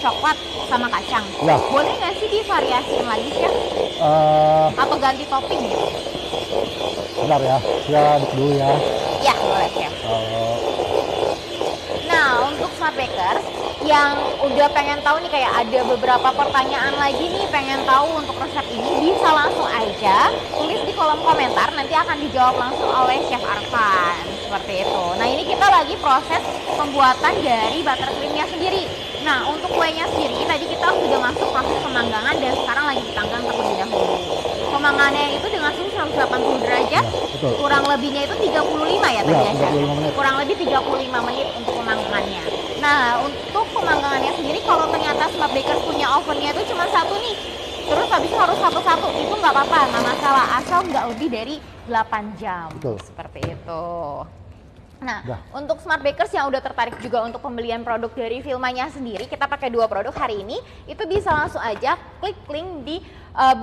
coklat, sama kacang. Ya. Boleh nggak sih divariasiin lagi, Chef? Atau ganti topping gitu? Bentar ya, saya aduk dulu ya. Ya, boleh, Chef. Nah, untuk Smart Bakers yang udah pengen tahu nih, kayak ada beberapa pertanyaan lagi nih, pengen tahu untuk resep ini, bisa langsung aja tulis di kolom komentar, nanti akan dijawab langsung oleh Chef Arfan, seperti itu. Nah, ini kita lagi proses pembuatan dari buttercreamnya sendiri. Nah, untuk kuenya sendiri tadi kita sudah masuk proses pemanggangan dan sekarang lagi dipanggang terlebih dahulu. Pemanggangannya itu dengan suhu 180 derajat, betul. kurang lebihnya itu 35 ya tadi Ya, ya, Chef? 35 menit. Kurang lebih 35 menit untuk pemanggangannya. Nah, untuk pemanggangannya sendiri, kalau ternyata Smart Bakers punya ovennya itu cuma satu nih, terus habis itu harus satu-satu, itu nggak apa-apa, nggak masalah, asal nggak lebih dari 8 jam. Betul. Seperti itu. Nah, Dah. untuk Smart Bakers yang udah tertarik juga untuk pembelian produk dari Vilmanya sendiri, kita pakai 2 produk hari ini, itu bisa langsung aja klik link di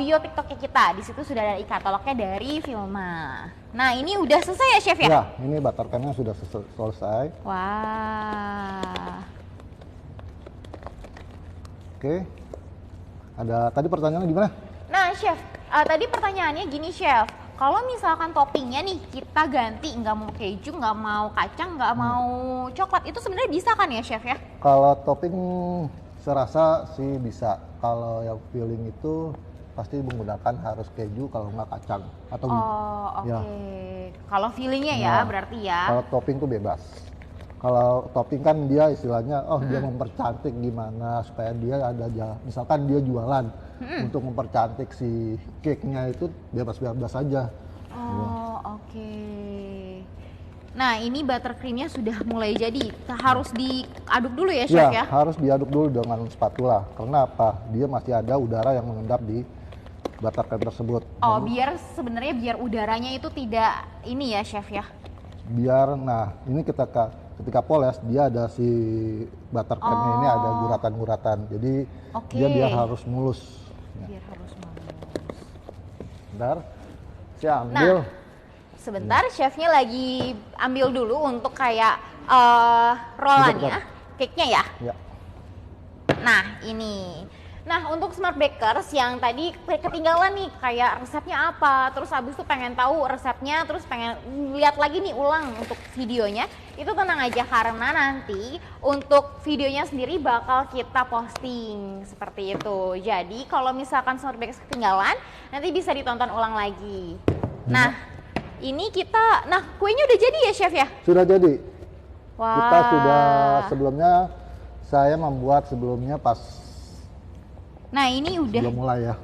bio TikToknya kita. Di situ sudah ada e-katalognya dari Vilma. Nah, ini udah selesai ya, Chef ya? Ya, ini buttercreamnya sudah selesai. Wah. Oke. Ada tadi pertanyaannya gimana? Nah, Chef, tadi pertanyaannya gini, Chef. Kalau misalkan toppingnya nih kita ganti, nggak mau keju, nggak mau kacang, nggak mau coklat, itu sebenarnya bisa kan ya, Chef ya? Kalau topping serasa sih bisa. Kalau yang filling itu pasti menggunakan harus keju, kalau nggak kacang atau Oh, oke. Ya. Kalau feelingnya ya, Nah, berarti ya. Kalau topping tuh bebas. Kalau topping kan dia istilahnya, dia mempercantik gimana supaya dia ada misalkan dia jualan untuk mempercantik si cake-nya itu bebas-bebas saja. Oh, oke. Nah, ini buttercreamnya sudah mulai jadi. Harus diaduk dulu ya, Chef ya? Harus diaduk dulu dengan spatula. Karena apa? Dia masih ada udara yang mengendap di buttercream tersebut. Oh, biar sebenarnya biar udaranya itu tidak ini ya, Chef ya? Ini ketika poles dia ada si buttercreamnya ini ada guratan-guratan. Jadi dia biar harus mulus. Biar harus mulus. Bentar, saya ambil. Nah, sebentar, chefnya lagi ambil dulu untuk kayak rollannya, cake-nya ya. Ya. Nah, ini. Nah, untuk Smart Bakers yang tadi ketinggalan nih, kayak resepnya apa, terus habis itu pengen tahu resepnya, terus pengen lihat lagi nih ulang untuk videonya, itu tenang aja karena nanti untuk videonya sendiri bakal kita posting seperti itu. Jadi kalau misalkan Smart Bakers ketinggalan, nanti bisa ditonton ulang lagi. Nah, ini kuenya udah jadi ya, Chef ya? Sudah jadi. Wah. Kita sudah saya membuat sebelumnya pas Nah, ini udah belum mulai ya.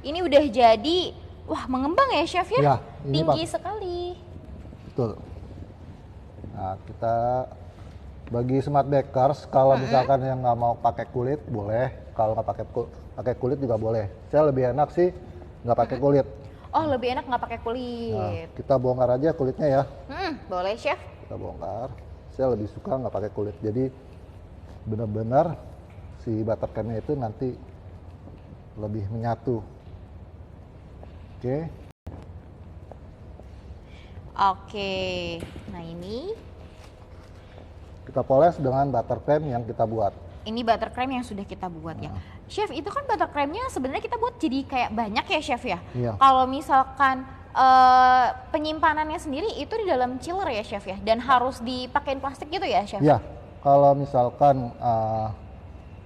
Ini udah jadi, wah mengembang ya, Chef ya? Ya, ini Tinggi sekali. Betul. Nah, kita bagi Smart Bakers kalau misalkan yang nggak mau pakai kulit boleh, kalau nggak pakai kulit juga boleh. Saya lebih enak sih nggak pakai kulit. Oh, lebih enak nggak pakai Nah, kulit. kita bongkar aja kulitnya ya. Boleh, Chef. Kita bongkar. Saya lebih suka nggak pakai kulit. Jadi benar-benar si buttercreamnya itu nanti lebih menyatu. Oke. Oke. Nah, ini. Kita poles dengan buttercream yang kita buat. ini buttercream yang sudah kita buat ya. Chef, itu kan buttercreamnya sebenarnya kita buat jadi kayak banyak ya Chef ya. Iya. Kalau misalkan penyimpanannya sendiri itu di dalam chiller ya Chef ya, dan harus dipakein plastik gitu ya Chef? Iya, kalau misalkan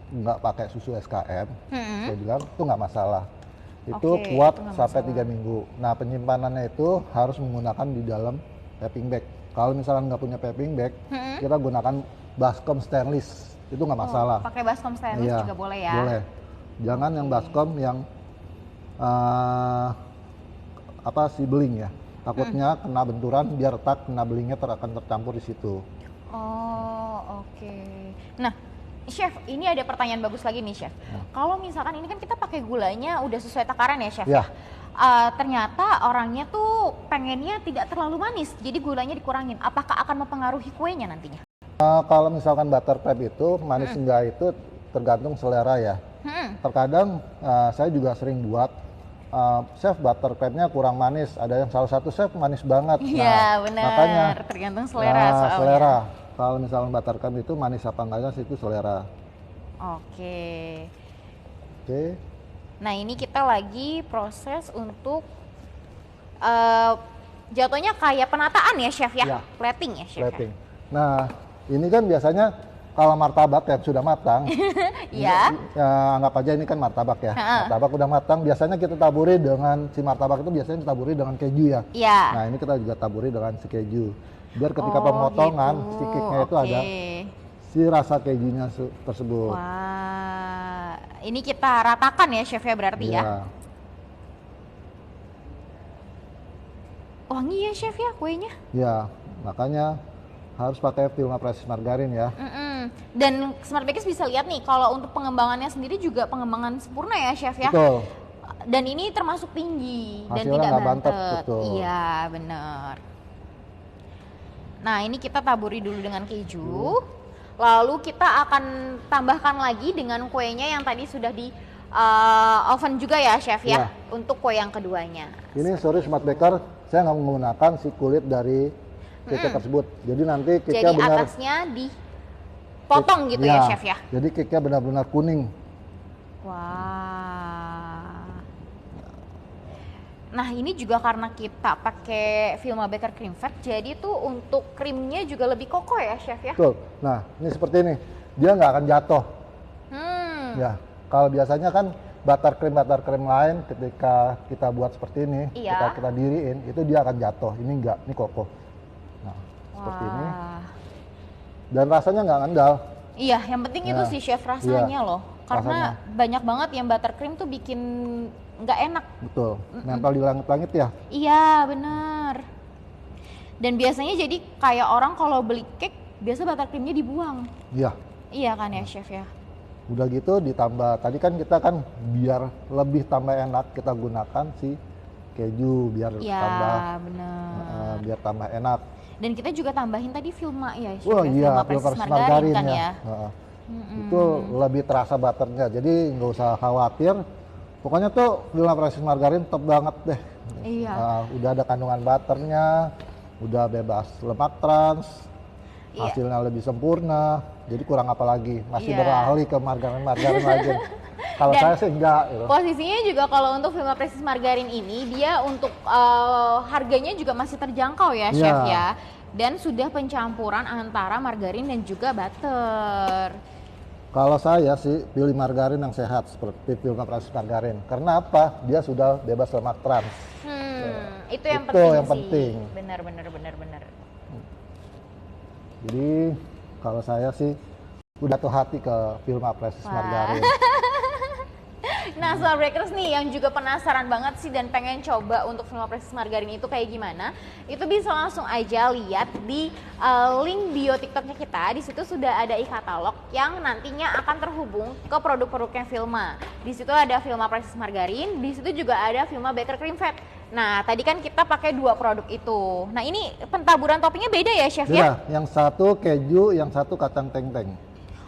nggak pakai susu SKM, saya bilang itu nggak masalah. Itu Oke, kuat itu nggak sampai masalah. 3 minggu. Nah, penyimpanannya itu harus menggunakan di dalam piping bag. Kalau misalkan nggak punya piping bag, kita gunakan baskom stainless, itu nggak masalah. Pakai baskom stainless Iya, juga boleh ya? boleh. Jangan yang baskom yang si beling ya. Takutnya kena benturan, biar retak, kena belingnya akan tercampur di situ. Oh, oke. Nah, Chef, ini ada pertanyaan bagus lagi nih, Chef. Kalau misalkan ini kan kita pakai gulanya udah sesuai takaran ya, Chef? Ya. Ternyata orangnya tuh pengennya tidak terlalu manis, jadi gulanya dikurangin. Apakah akan mempengaruhi kuenya nantinya? Kalau misalkan buttercream itu manis enggak itu tergantung selera ya. Terkadang saya juga sering buat chef buttercreamnya kurang manis. Ada yang salah satu chef manis banget. Iya, benar. Makanya Tergantung selera soalnya. selera. Kalau misalkan buttercream itu manis apa enggaknya itu selera. Oke. Oke. Nah, ini kita lagi proses untuk jatuhnya kayak penataan ya, Chef ya? Ya. Plating ya, Chef? Plating. Nah, ini kan biasanya kalau martabak yang sudah matang, Iya. ya, anggap aja ini kan martabak ya. Martabak udah matang, biasanya kita taburi dengan si martabak itu biasanya ditaburi dengan keju ya. Iya. Nah, ini kita juga taburi dengan si keju. Biar ketika Oh, pemotongan gitu. si cake-nya itu ada Oke. si rasa kejunya tersebut. Wah, ini kita ratakan ya Chef ya berarti ya? Iya. Wangi ya Chef ya kuenya? Ya, makanya harus pakai film apresiasi margarin ya. Dan Smart Bakers bisa lihat nih kalau untuk pengembangannya sendiri juga pengembangan sempurna ya Chef ya? Betul. Dan ini termasuk tinggi dan Hasilnya tidak nggak bantet, bantet. betul. Iya, bener. Nah, ini kita taburi dulu dengan keju. Lalu kita akan tambahkan lagi dengan kuenya yang tadi sudah di oven juga ya Chef ya? Iya. Untuk kue yang keduanya. Ini sorry Smart Baker, saya nggak menggunakan si kulit dari cake tersebut. Jadi nanti cake-nya Jadi benar atasnya dipotong gitu ya Chef ya? Jadi cake-nya benar-benar kuning. Wah. Nah, ini juga karena kita pakai Vilma Baker Cream Fat, jadi tuh untuk krimnya juga lebih kokoh ya Chef ya? Betul. Nah, ini seperti ini. Dia nggak akan jatuh. Ya, kalau biasanya kan buttercream lain ketika kita buat seperti ini, Iya. kita diriin, itu dia akan jatuh. Ini enggak, ini kokoh. Nah, seperti ini. Wah. Dan rasanya nggak ngandal. Iya, yang penting itu Ya. sih Chef rasanya Iya, loh. Karena banyak banget yang buttercream tuh bikin nggak enak. Betul. Nempel di langit-langit ya. Iya, bener. Dan biasanya jadi kayak orang kalau beli cake, biasa buttercreamnya dibuang. Iya. Iya kan ya Chef ya? Udah gitu ditambah, tadi kan kita kan biar lebih tambah enak kita gunakan si keju biar Iya, tambah bener. biar tambah enak. Dan kita juga tambahin tadi Vilma ya Chef Wah ya? iya, Vilma pil Precious versi Margarin kan ya? ya. Itu lebih terasa butternya, jadi nggak usah khawatir. Pokoknya tuh Vilma Precious Margarin top banget deh. Iya. Udah ada kandungan butternya, udah bebas lemak trans, Iya. hasilnya lebih sempurna. Jadi kurang apa lagi? Masih Iya. beralih ke margarin lagi. Kalau Dan saya sih enggak. Gitu. Posisinya juga kalau untuk Vilma Precious Margarin ini, dia untuk harganya juga masih terjangkau ya Iya. Chef ya? Dan sudah pencampuran antara margarin dan juga butter. Kalau saya sih pilih margarin yang sehat seperti Vilma Precious Margarin. Karena apa? Dia sudah bebas lemak trans. Itu yang Itu penting yang sih. penting. Benar. Jadi kalau saya sih udah tuh hati ke Vilma Precious Wah. Margarin. Nah, Smart Breakers nih yang juga penasaran banget sih dan pengen coba untuk Vilma Precious Margarin itu kayak gimana, itu bisa langsung aja lihat di link bio TikToknya kita. Di situ sudah ada e-katalog yang nantinya akan terhubung ke produk-produknya Vilma. Di situ ada Vilma Precious Margarin, di situ juga ada Vilma Baker Cream Fat. Nah, tadi kan kita pakai 2 produk itu. Nah, ini pentaburan toppingnya beda ya, Chef ya? Beda, yang satu keju, yang satu kacang teng-teng.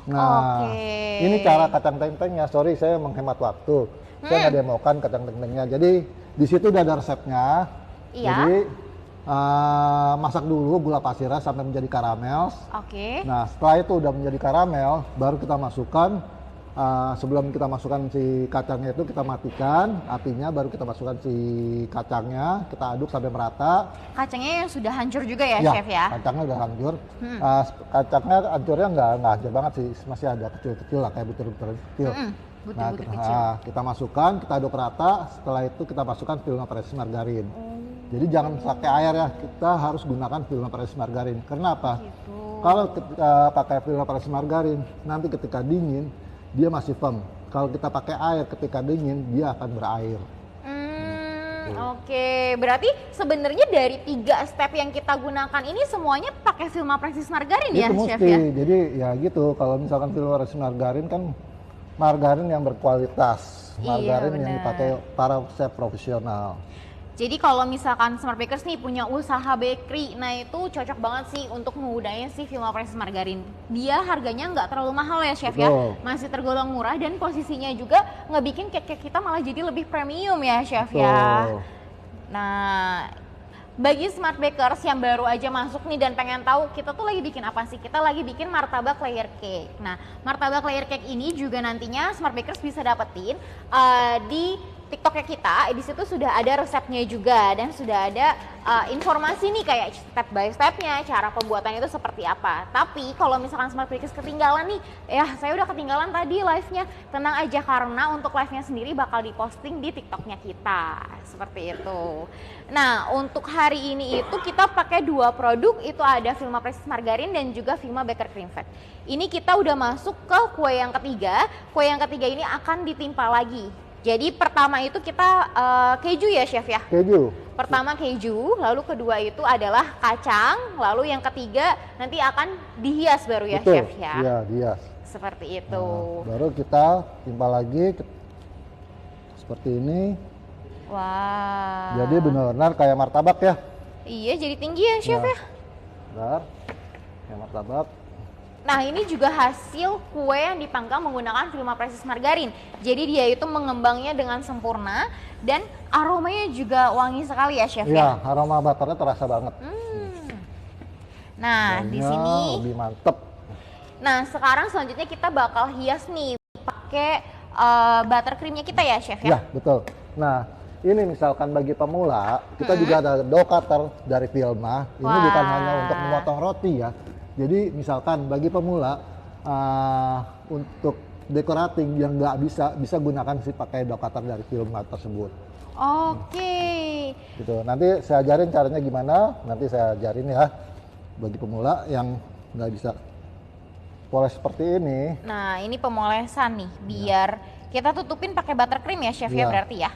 Nah, Oke. ini cara kacang teng-tengnya. Sorry, saya menghemat waktu. Saya nggak demokan kacang teng-tengnya. Jadi di situ udah ada resepnya. Iya. Jadi masak dulu gula pasirnya sampai menjadi karamel. Oke. Nah, setelah itu udah menjadi karamel, baru kita masukkan, sebelum kita masukkan si kacangnya itu kita matikan apinya, baru kita masukkan si kacangnya, kita aduk sampai merata. Kacangnya yang sudah hancur juga ya, Chef ya? Kacangnya udah hancur. Kacangnya hancurnya nggak hancur banget sih, masih ada kecil-kecil lah, kayak butir-butir kecil. Butir-butir kecil. Kita masukkan, kita aduk rata, setelah itu kita masukkan film perasis margarin. Jadi jangan pakai air ya, kita harus gunakan film perasis margarin. Karena apa? Gitu. Kalau kita pakai film perasis margarin, nanti ketika dingin, dia masih firm. Kalau kita pakai air ketika dingin, dia akan berair. Oke, berarti sebenarnya dari 3 step yang kita gunakan ini semuanya pakai film perasis margarin ya, Itu Chef mesti. ya? Jadi ya gitu, kalau misalkan film perasis margarin kan margarin yang berkualitas. Margarin yang dipakai para chef profesional. Jadi kalau misalkan Smart Bakers nih punya usaha bakery, nah itu cocok banget sih untuk menggunakan si film perasis margarin. Dia harganya nggak terlalu mahal ya, Chef ya, masih tergolong murah dan posisinya juga ngebikin cake-cake kita malah jadi lebih premium ya, Chef ya. Nah, bagi Smart Bakers yang baru aja masuk nih dan pengen tahu kita tuh lagi bikin apa sih? Kita lagi bikin martabak layer cake. Nah, martabak layer cake ini juga nantinya Smart Bakers bisa dapetin di TikToknya kita. Di situ sudah ada resepnya juga dan sudah ada informasi nih kayak step by stepnya, cara pembuatan itu seperti apa. Tapi kalau misalkan Smart Bakers ketinggalan nih, ya saya udah ketinggalan tadi live-nya, tenang aja karena untuk live-nya sendiri bakal diposting di TikToknya kita. Seperti itu. Nah, untuk hari ini itu kita pakai 2 produk, itu ada Vilma Perasis Margarin dan juga Vilma Baker Cream Fat. Ini kita udah masuk ke kue yang ketiga. Kue yang ketiga ini akan ditimpa lagi. Jadi pertama itu kita keju ya, Chef ya? Keju. Pertama keju, lalu kedua itu adalah kacang, lalu yang ketiga nanti akan dihias baru ya, Chef ya? Iya, dihias. Seperti itu. Nah, baru kita timpa lagi seperti ini. Wah. Jadi benar-benar kayak martabak ya. Iya, jadi tinggi ya, Chef ya? Benar, kayak martabak. Nah, ini juga hasil kue yang dipanggang menggunakan Vilma Perasis Margarin. Jadi dia itu mengembangnya dengan sempurna dan aromanya juga wangi sekali ya, Chef ya? Iya, aroma butternya terasa banget. Nah, di sini lebih mantep. Nah, sekarang selanjutnya kita bakal hias nih pakai buttercreamnya kita ya, Chef ya? Iya, betul. Nah, ini misalkan bagi pemula, kita juga ada dough cutter dari Vilma. Ini bukan hanya untuk memotong roti ya. Jadi misalkan bagi pemula untuk decorating yang nggak bisa gunakan sih pakai dough cutter dari Vilma tersebut. Oke. Gitu. Nanti saya ajarin caranya gimana. Nanti saya ajarin ya bagi pemula yang nggak bisa poles seperti ini. Nah, ini pemolesan nih biar kita tutupin pakai buttercream ya, Chef ya berarti ya.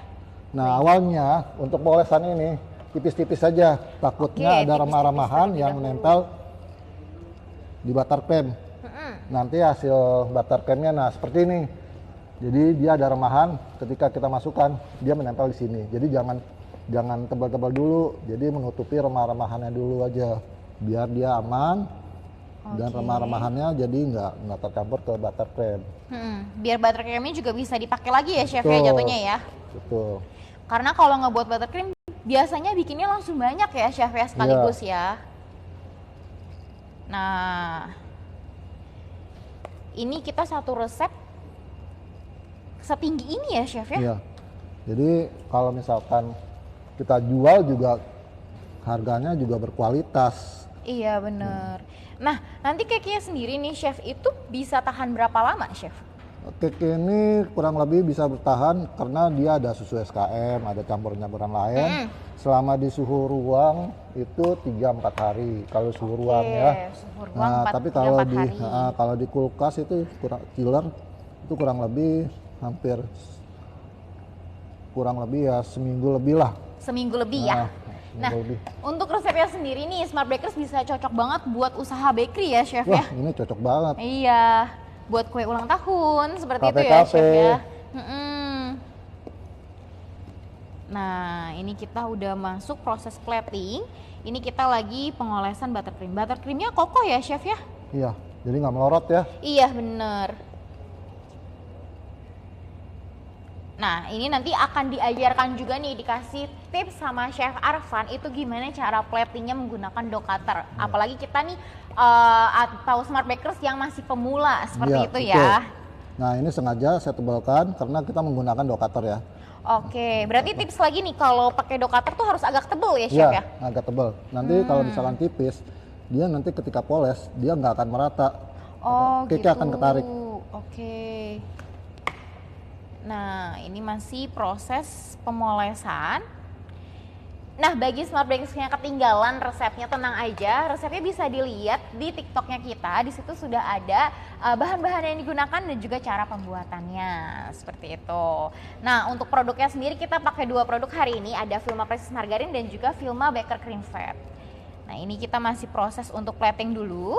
Nah, awalnya untuk polesan ini tipis-tipis saja. Takutnya ada remah-remahan yang menempel di buttercream. Nanti hasil buttercreamnya nah seperti ini. Jadi dia ada remahan ketika kita masukkan, dia menempel di sini. Jadi jangan tebal-tebal dulu. Jadi menutupi remah-remahannya dulu aja biar dia aman. Dan remah-remahannya jadi nggak tercampur ke buttercream. Biar buttercreamnya juga bisa dipakai lagi ya, Chef ya jatuhnya ya. Betul. Karena kalau ngebuat buttercream biasanya bikinnya langsung banyak ya, Chef ya sekaligus ya. Nah, ini kita satu resep setinggi ini ya, Chef ya? Iya. Jadi kalau misalkan kita jual juga harganya juga berkualitas. Iya bener. Nah, nanti cake-nya sendiri nih, Chef, itu bisa tahan berapa lama, Chef? Cake ini kurang lebih bisa bertahan karena dia ada susu SKM, ada campuran-campuran lain. Selama di suhu ruang itu 3-4 hari kalau suhu ruang ya. Suhu ruang Nah, 4, tapi 3-4 kalau di kulkas itu chiller itu kurang lebih hampir ya seminggu lebih lah. Seminggu lebih ya. Nah, untuk resepnya sendiri nih Smart Bakers bisa cocok banget buat usaha bakery ya, Chef ya. Ini cocok banget. Iya, buat kue ulang tahun seperti itu ya, Chef ya. Nah, ini kita udah masuk proses plating. Ini kita lagi pengolesan buttercream. Buttercreamnya kokoh ya, Chef ya? Iya, jadi nggak melorot ya. Iya, bener. Nah, ini nanti akan diajarkan juga nih, dikasih tips sama Chef Arfan itu gimana cara platingnya menggunakan dough cutter. Apalagi kita nih atau smart bakers yang masih pemula seperti Iya, itu betul. ya. Nah, ini sengaja saya tebalkan karena kita menggunakan dough cutter ya. Oke, berarti tips lagi nih kalau pakai dough cutter tuh harus agak tebel ya, Chef Iya, ya? agak tebal. Nanti kalau misalkan tipis, dia nanti ketika poles dia nggak akan merata. Oh, Cake-nya gitu. akan ketarik. Oke. Nah, ini masih proses pemolesan. Nah, bagi smart bakers yang ketinggalan resepnya, tenang aja, resepnya bisa dilihat di TikToknya kita. Di situ sudah ada bahan-bahan yang digunakan dan juga cara pembuatannya, seperti itu. Nah, untuk produknya sendiri kita pakai 2 produk hari ini, ada Vilma Precious Margarin dan juga Vilma Baker Cream Fat. Nah, ini kita masih proses untuk plating dulu.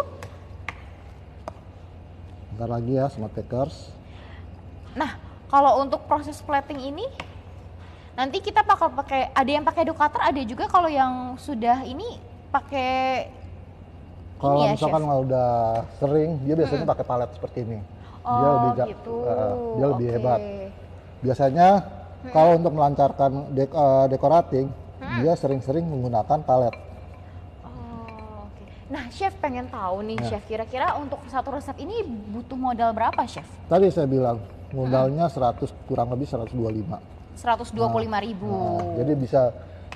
Bentar lagi ya, smart bakers. Nah, kalau untuk proses plating ini nanti kita bakal pakai, ada yang pakai dough cutter, ada juga kalau yang sudah ini pakai Kalau ya, misalkan Chef? kalau udah sering, dia biasanya pakai palet seperti ini. Dia Oh, lebih gitu. dia lebih Oke. hebat. Biasanya kalau untuk melancarkan decorating, dia sering-sering menggunakan palet. Oh, oke. Nah, Chef pengen tahu nih, Ya. Chef, kira-kira untuk satu resep ini butuh modal berapa, Chef? Tadi saya bilang modalnya 100 kurang lebih 125. 125.000. Nah,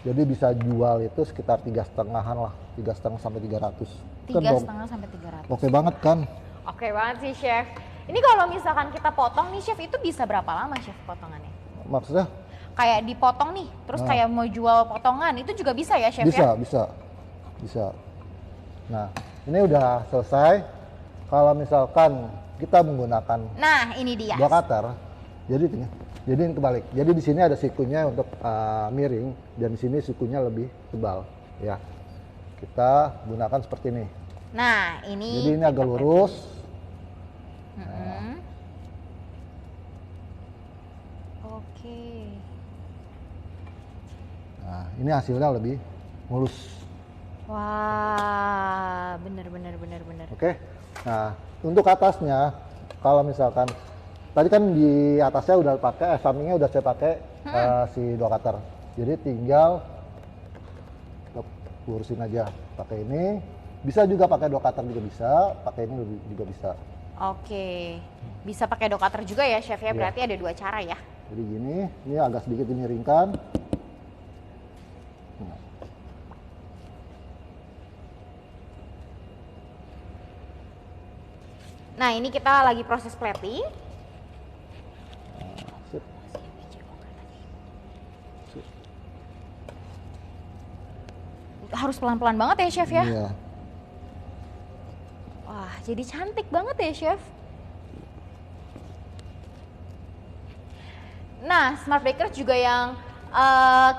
jadi bisa jual itu sekitar 3,5-an lah, 3,5 sampai 300. Kan 3,5 sampai 300. oke banget kan? Oke banget sih, Chef. Ini kalau misalkan kita potong nih, Chef, itu bisa berapa lama, Chef, potongannya? Maksudnya Kayak dipotong nih, terus kayak mau jual potongan, itu juga bisa ya, Chef ya? bisa. Nah, ini udah selesai. Kalau misalkan kita menggunakan Nah, ini dia. dough cutter, jadi ini kebalik. Jadi di sini ada sikunya untuk miring dan di sini sikunya lebih tebal. Ya, kita gunakan seperti ini. Nah, ini Jadi ini agak lurus. Mm-mm. Oke. Nah, ini hasilnya lebih mulus. Wah, bener. Oke. Nah, untuk atasnya, kalau misalkan tadi kan di atasnya udah pakai, sampingnya udah saya pakai si dough cutter. Jadi tinggal kita lurusin aja pakai ini. Bisa juga pakai dough cutter juga bisa, pakai ini juga bisa. Oke. Bisa pakai dough cutter juga ya, Chef ya? Iya. Berarti ada 2 cara ya? Jadi gini, ini agak sedikit dimiringkan. Nah, Nah, ini kita lagi proses plating. sip. Harus pelan-pelan banget ya, Chef ya? Iya. Wah, jadi cantik banget ya, Chef. Nah, Smart Bakers juga yang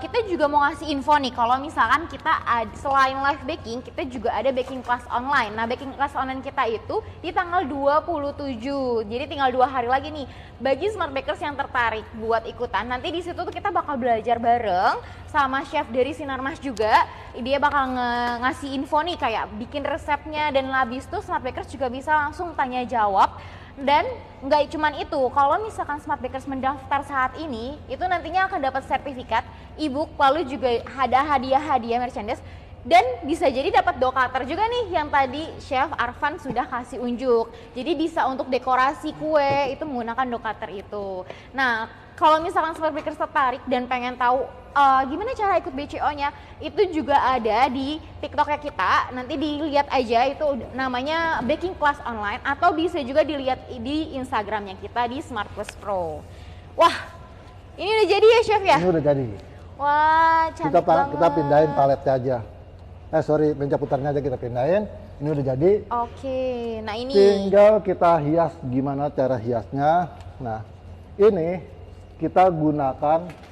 kita juga mau ngasih info nih, kalau misalkan kita selain live baking, kita juga ada baking class online. Nah, baking class online kita itu di tanggal 27, jadi tinggal 2 hari lagi nih. Bagi Smart Bakers yang tertarik buat ikutan, nanti di situ tuh kita bakal belajar bareng sama chef dari Sinarmas juga. Dia bakal ngasih info nih kayak bikin resepnya, dan habis itu Smart Bakers juga bisa langsung tanya jawab. Dan nggak cuman itu, kalau misalkan Smart Bakers mendaftar saat ini, itu nantinya akan dapat sertifikat, e-book, lalu juga ada hadiah-hadiah merchandise, dan bisa jadi dapat dough cutter juga nih yang tadi Chef Arfan sudah kasih unjuk. Jadi bisa untuk dekorasi kue itu menggunakan dough cutter itu. Nah, kalau misalkan Smart Bakers tertarik dan pengen tahu gimana cara ikut BCO-nya, itu juga ada di TikTok-nya kita. Nanti dilihat aja, itu namanya Baking Class Online, atau bisa juga dilihat di Instagramnya kita di Smart Plus Pro. Wah, ini udah jadi ya, Chef ya? Ini udah jadi. Wah, cantik banget. Kita pindahin paletnya aja. Meja putarnya aja kita pindahin. Ini udah jadi. Oke, nah ini. Tinggal kita hias, gimana cara hiasnya. Nah, ini kita gunakan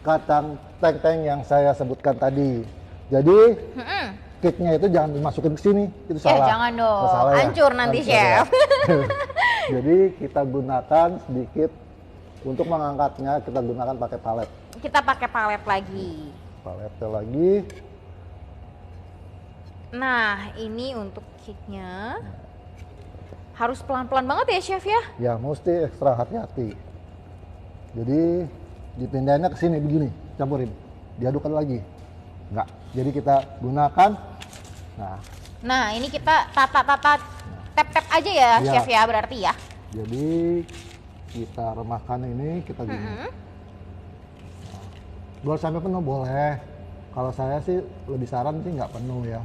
kacang teng-teng yang saya sebutkan tadi. Jadi cake-nya itu jangan dimasukin ke sini, itu salah. Jangan dong, Salah ya? hancur nanti, Hancur Chef. ya. Jadi kita gunakan sedikit untuk mengangkatnya, kita gunakan pakai palet. Kita pakai palet lagi. Paletnya lagi. Nah, ini untuk cake-nya. Harus pelan-pelan banget ya, Chef ya? Ya, mesti ekstra hati-hati. Jadi dipindahinnya ke sini begini, campurin, diadukkan lagi. Enggak. Jadi kita gunakan. Nah, ini kita tata-tata tap-tap aja ya, Iya. Chef ya berarti ya. Jadi kita remahkan ini, kita gini. Boleh sampai penuh boleh. Kalau saya sih lebih saran sih nggak penuh ya.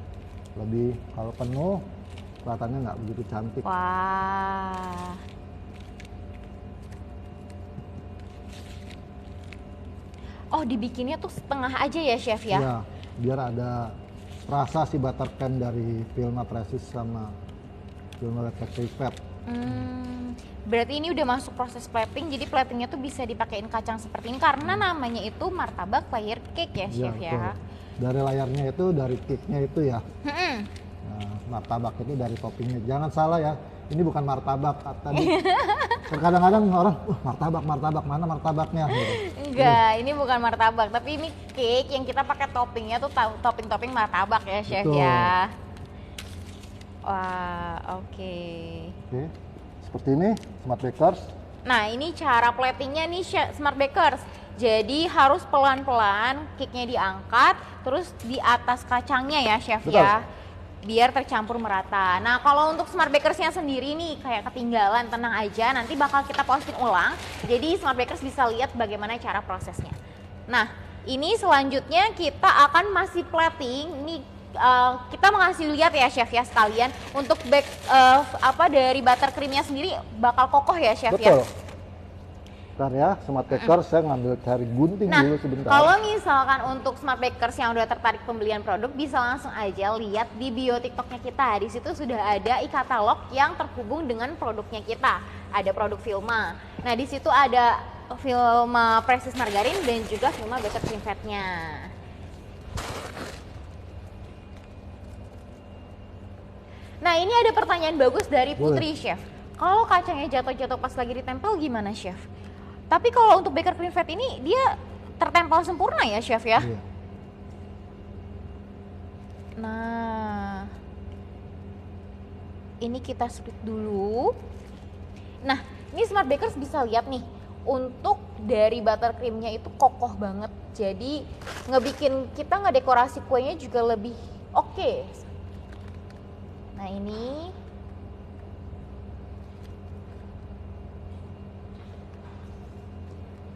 Lebih kalau penuh kelihatannya nggak begitu cantik. Wah. Oh, dibikinnya tuh setengah aja ya, Chef ya? Ya, biar ada rasa si buttercream dari Vilma Precis sama Vilma Electric Fat. Berarti ini udah masuk proses plating, jadi platingnya tuh bisa dipakein kacang seperti ini karena namanya itu martabak layer cake ya, Chef ya? Betul. Dari layarnya itu, dari cake-nya itu ya. Mm-mm. Nah, martabak itu dari toppingnya. Jangan salah ya, ini bukan martabak. Tadi kadang-kadang orang, martabak, mana martabaknya? Gitu. Enggak, ini bukan martabak, tapi ini cake yang kita pakai toppingnya tuh topping-topping martabak ya, Chef Betul. ya. Wah, oke. Oke, seperti ini, Smart Bakers. Nah, ini cara platingnya nih Smart Bakers. Jadi harus pelan-pelan cake-nya diangkat, terus di atas kacangnya ya, Chef Betul. ya. Biar tercampur merata. Nah, kalau untuk Smart Bakersnya sendiri nih kayak ketinggalan, tenang aja, nanti bakal kita posting ulang. Jadi Smart Bakers bisa lihat bagaimana cara prosesnya. Nah, ini selanjutnya kita akan masih plating. Ini kita mengasih lihat ya, Chef ya, sekalian untuk dari buttercreamnya sendiri bakal kokoh ya, Chef ya. Betul. Bentar ya, Smart Bakers saya ngambil cari gunting Nah, dulu sebentar. kalau misalkan untuk Smart Bakers yang udah tertarik pembelian produk, bisa langsung aja lihat di bio TikToknya kita. Di situ sudah ada e-katalog yang terhubung dengan produknya kita. Ada produk Vilma. Nah, di situ ada Vilma Precis Margarin dan juga Vilma Buttercream Fat-nya. Nah, ini ada pertanyaan bagus dari Putri, Chef. Kalau kacangnya jatuh-jatuh pas lagi ditempel gimana, Chef? Tapi kalau untuk Baker Cream Fat ini dia tertempel sempurna ya, Chef ya? Iya. Nah, ini kita split dulu. Nah, ini Smart Bakers bisa lihat nih, untuk dari buttercreamnya itu kokoh banget. Jadi ngebikin kita ngedekorasi kuenya juga lebih oke. Nah, ini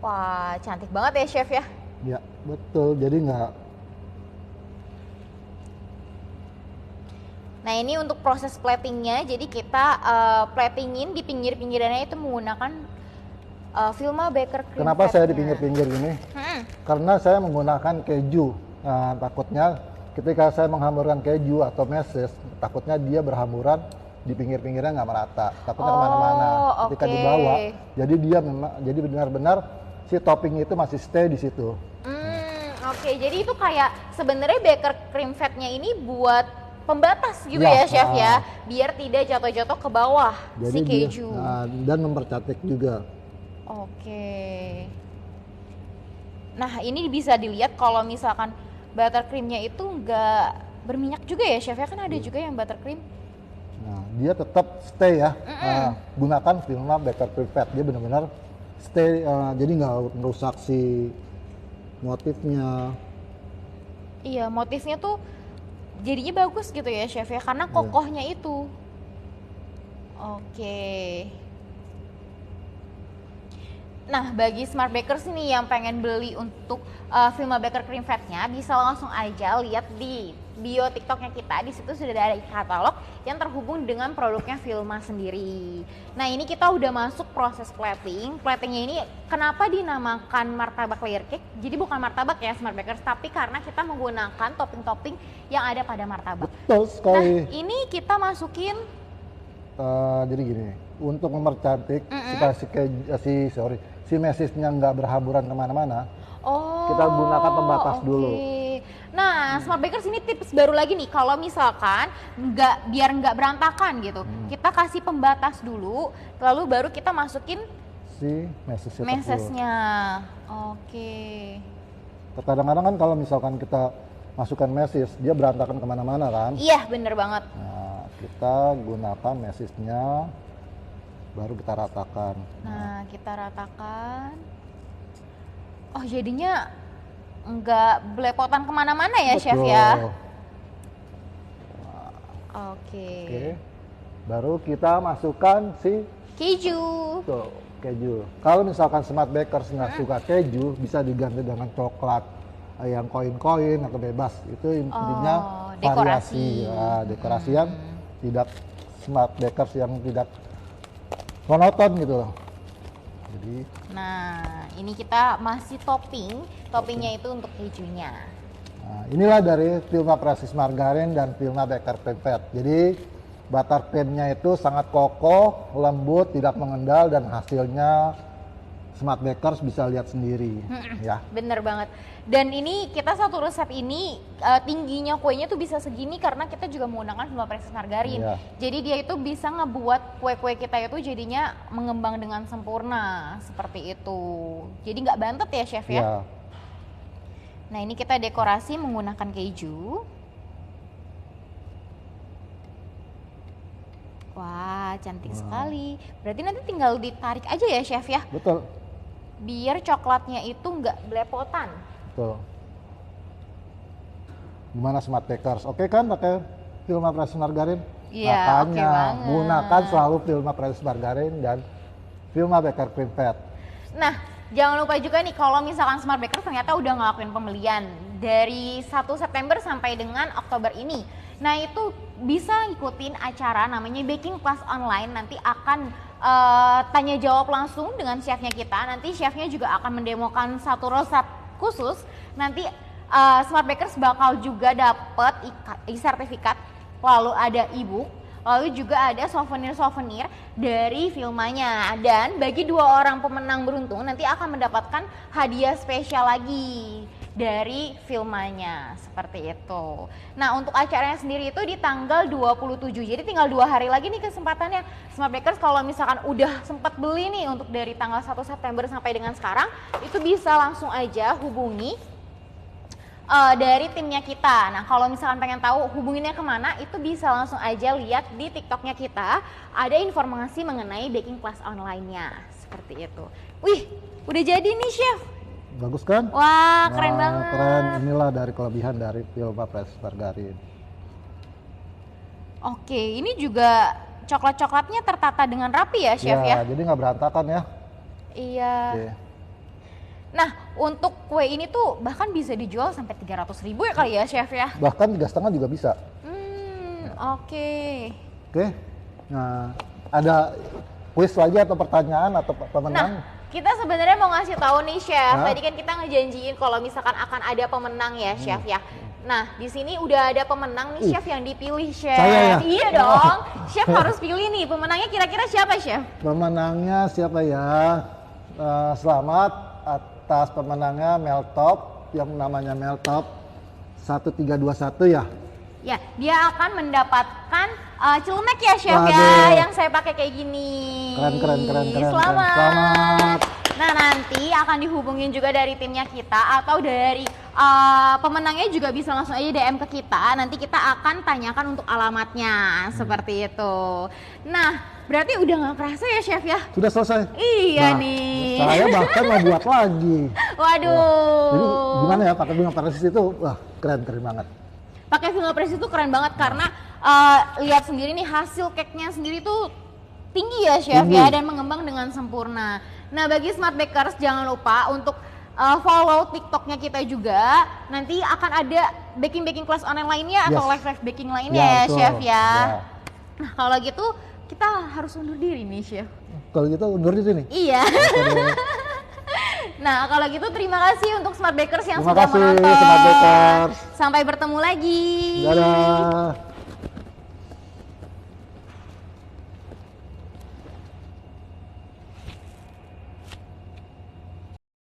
wah, cantik banget ya, Chef ya? Ya, betul. Jadi nggak. Nah, ini untuk proses platingnya, jadi kita platingin di pinggir-pinggirannya itu menggunakan Vilma Baker Cream Kenapa saya di Fat-nya. pinggir-pinggir gini? Karena saya menggunakan keju. Nah, takutnya ketika saya menghamburkan keju atau meses, takutnya dia berhamburan di pinggir-pinggirnya nggak merata. Takutnya kemana-mana ketika oke. dibawa. Jadi dia memang, jadi benar-benar si topping itu masih stay di situ. Oke, jadi itu kayak sebenarnya Baker Cream Fat-nya ini buat pembatas gitu Ya, ya, Chef ya, biar tidak jatuh-jatuh ke bawah si Jadi keju. dan mempercantik juga. Oke. Nah, ini bisa dilihat kalau misalkan buttercreamnya itu nggak berminyak juga ya, Chef ya, kan ada juga yang buttercream. Nah, dia tetap stay ya. Gunakan Vilma Baker Cream Fat. Dia benar-benar stay, jadi nggak merusak si motifnya. Iya, motifnya tuh jadinya bagus gitu ya, Chef ya, karena kokohnya itu. Oke. Nah, bagi Smart Bakers ini yang pengen beli untuk Vilma Baker Cream Fat-nya, bisa langsung aja lihat di bio TikToknya kita. Di situ sudah ada katalog yang terhubung dengan produknya Vilma sendiri. Nah, ini kita udah masuk proses plating. Platingnya ini kenapa dinamakan martabak layer cake? Jadi bukan martabak ya, Smart Bakers, tapi karena kita menggunakan topping-topping yang ada pada martabak. Betul sekali. Nah, ini kita masukin Jadi gini, untuk mempercantik supaya si mesisnya nggak berhamburan kemana-mana, kita gunakan pembatas dulu. Nah, Smart Bakers ini tips baru lagi nih, kalau misalkan biar nggak berantakan gitu, kita kasih pembatas dulu, lalu baru kita masukin Si mesisnya tersebut. mesesnya. Oke. Kadang-kadang kan kalau misalkan kita masukkan mesis, dia berantakan kemana-mana kan. Iya, bener banget. Nah, kita gunakan mesisnya, baru kita ratakan. Nah, kita ratakan. Oh jadinya nggak belepotan kemana-mana ya chef Betul. ya? Oke. Oke. Baru kita masukkan si Keju. tuh, keju. Kalau misalkan Smart Bakers nggak suka keju, bisa diganti dengan coklat yang koin-koin atau bebas. Itu intinya dekorasi. variasi, ya, dekorasi yang tidak Smart Bakers yang tidak monoton gitu loh. Jadi, Nah, ini kita masih toppingnya itu untuk kejunya. nah, inilah dari Vilma Precious Margarin dan Vilma Baker Cream Fat. Jadi buttercreamnya itu sangat kokoh, lembut, tidak mengendal, dan hasilnya Smart Bakers bisa lihat sendiri. Ya. Bener banget. Dan ini kita satu resep ini tingginya kuenya tuh bisa segini karena kita juga menggunakan Vilma Precious Margarin. Iya. Jadi dia itu bisa ngebuat kue-kue kita itu jadinya mengembang dengan sempurna seperti itu. Jadi nggak bantet ya chef ya? Ya. Nah ini kita dekorasi menggunakan keju. Wah cantik sekali. Berarti nanti tinggal ditarik aja ya chef ya? Betul. Biar coklatnya itu nggak belepotan. Betul. Gimana Smart Bakers? Oke kan pakai Vilma Precious Margarin? Iya, Makanya oke banget. gunakan selalu Vilma Precious Margarin dan Vilma Baker Cream Fat. Nah, jangan lupa juga nih kalau misalkan Smart Baker ternyata udah ngelakuin pembelian dari 1 September sampai dengan Oktober ini. Nah, itu bisa ngikutin acara namanya Baking Class Online, nanti akan tanya jawab langsung dengan chefnya kita. Nanti chefnya juga akan mendemokan satu resep khusus. Nanti Smart Bakers bakal juga dapat sertifikat, lalu ada e-book, lalu juga ada souvenir-souvenir dari Vilmanya. Dan bagi 2 orang pemenang beruntung nanti akan mendapatkan hadiah spesial lagi dari Vilmanya, seperti itu. Nah untuk acaranya sendiri itu di tanggal 27, jadi tinggal 2 hari lagi nih kesempatannya. Smart Bakers kalau misalkan udah sempat beli nih untuk dari tanggal 1 September sampai dengan sekarang, itu bisa langsung aja hubungi dari timnya kita. Nah kalau misalkan pengen tahu hubunginnya kemana, itu bisa langsung aja lihat di TikToknya kita, ada informasi mengenai Baking Class Online-nya, seperti itu. Wih, udah jadi nih chef. Bagus kan? Wah, keren banget. Keren. Inilah dari kelebihan dari Vilma Precious Margarin. Oke, ini juga coklat-coklatnya tertata dengan rapi ya chef ya? Jadi nggak berantakan ya. Iya. Oke. Nah, untuk kue ini tuh bahkan bisa dijual sampai 300.000 ya kali ya chef ya? Bahkan 3,5 juga bisa. Oke. Oke. Nah, ada kuis lagi atau pertanyaan atau pemenang? Nah, kita sebenarnya mau ngasih tahu nih chef. Hah? Tadi kan kita ngejanjiin kalau misalkan akan ada pemenang ya chef ya. Nah, di sini udah ada pemenang nih chef yang dipilih chef. Saya ya? Iya dong. Chef harus pilih nih pemenangnya, kira-kira siapa chef? Pemenangnya siapa ya? Selamat atas pemenangnya Meltop, yang namanya Meltop 1321 ya. Ya, dia akan mendapatkan celemek ya chef ya, Waduh. yang saya pakai kayak gini. Keren. Selamat. Selamat. Nah nanti akan dihubungin juga dari timnya kita atau dari pemenangnya juga bisa langsung aja DM ke kita. Nanti kita akan tanyakan untuk alamatnya seperti itu. Nah berarti udah nggak kerasa ya chef ya? Sudah selesai? Iya Nah, nih. Saya bahkan mau buat lagi. Waduh. Jadi gimana ya pakai Vilma Precious itu? Wah keren banget. Pakai Vilma Precious itu keren banget karena lihat sendiri nih hasil cake-nya sendiri tuh tinggi ya chef Tinggi. ya, dan mengembang dengan sempurna. Nah bagi Smart Bakers jangan lupa untuk follow TikToknya kita juga. Nanti akan ada baking class online lainnya atau Yes. live baking lainnya ya betul. chef ya. Ya. Nah kalau gitu kita harus undur diri nih chef. Kalau gitu undur di sini. Iya. Oke deh. Nah kalau gitu terima kasih untuk Smart Bakers yang Terima sudah kasih menonton. Smart Bakers. Sampai bertemu lagi. Dadah.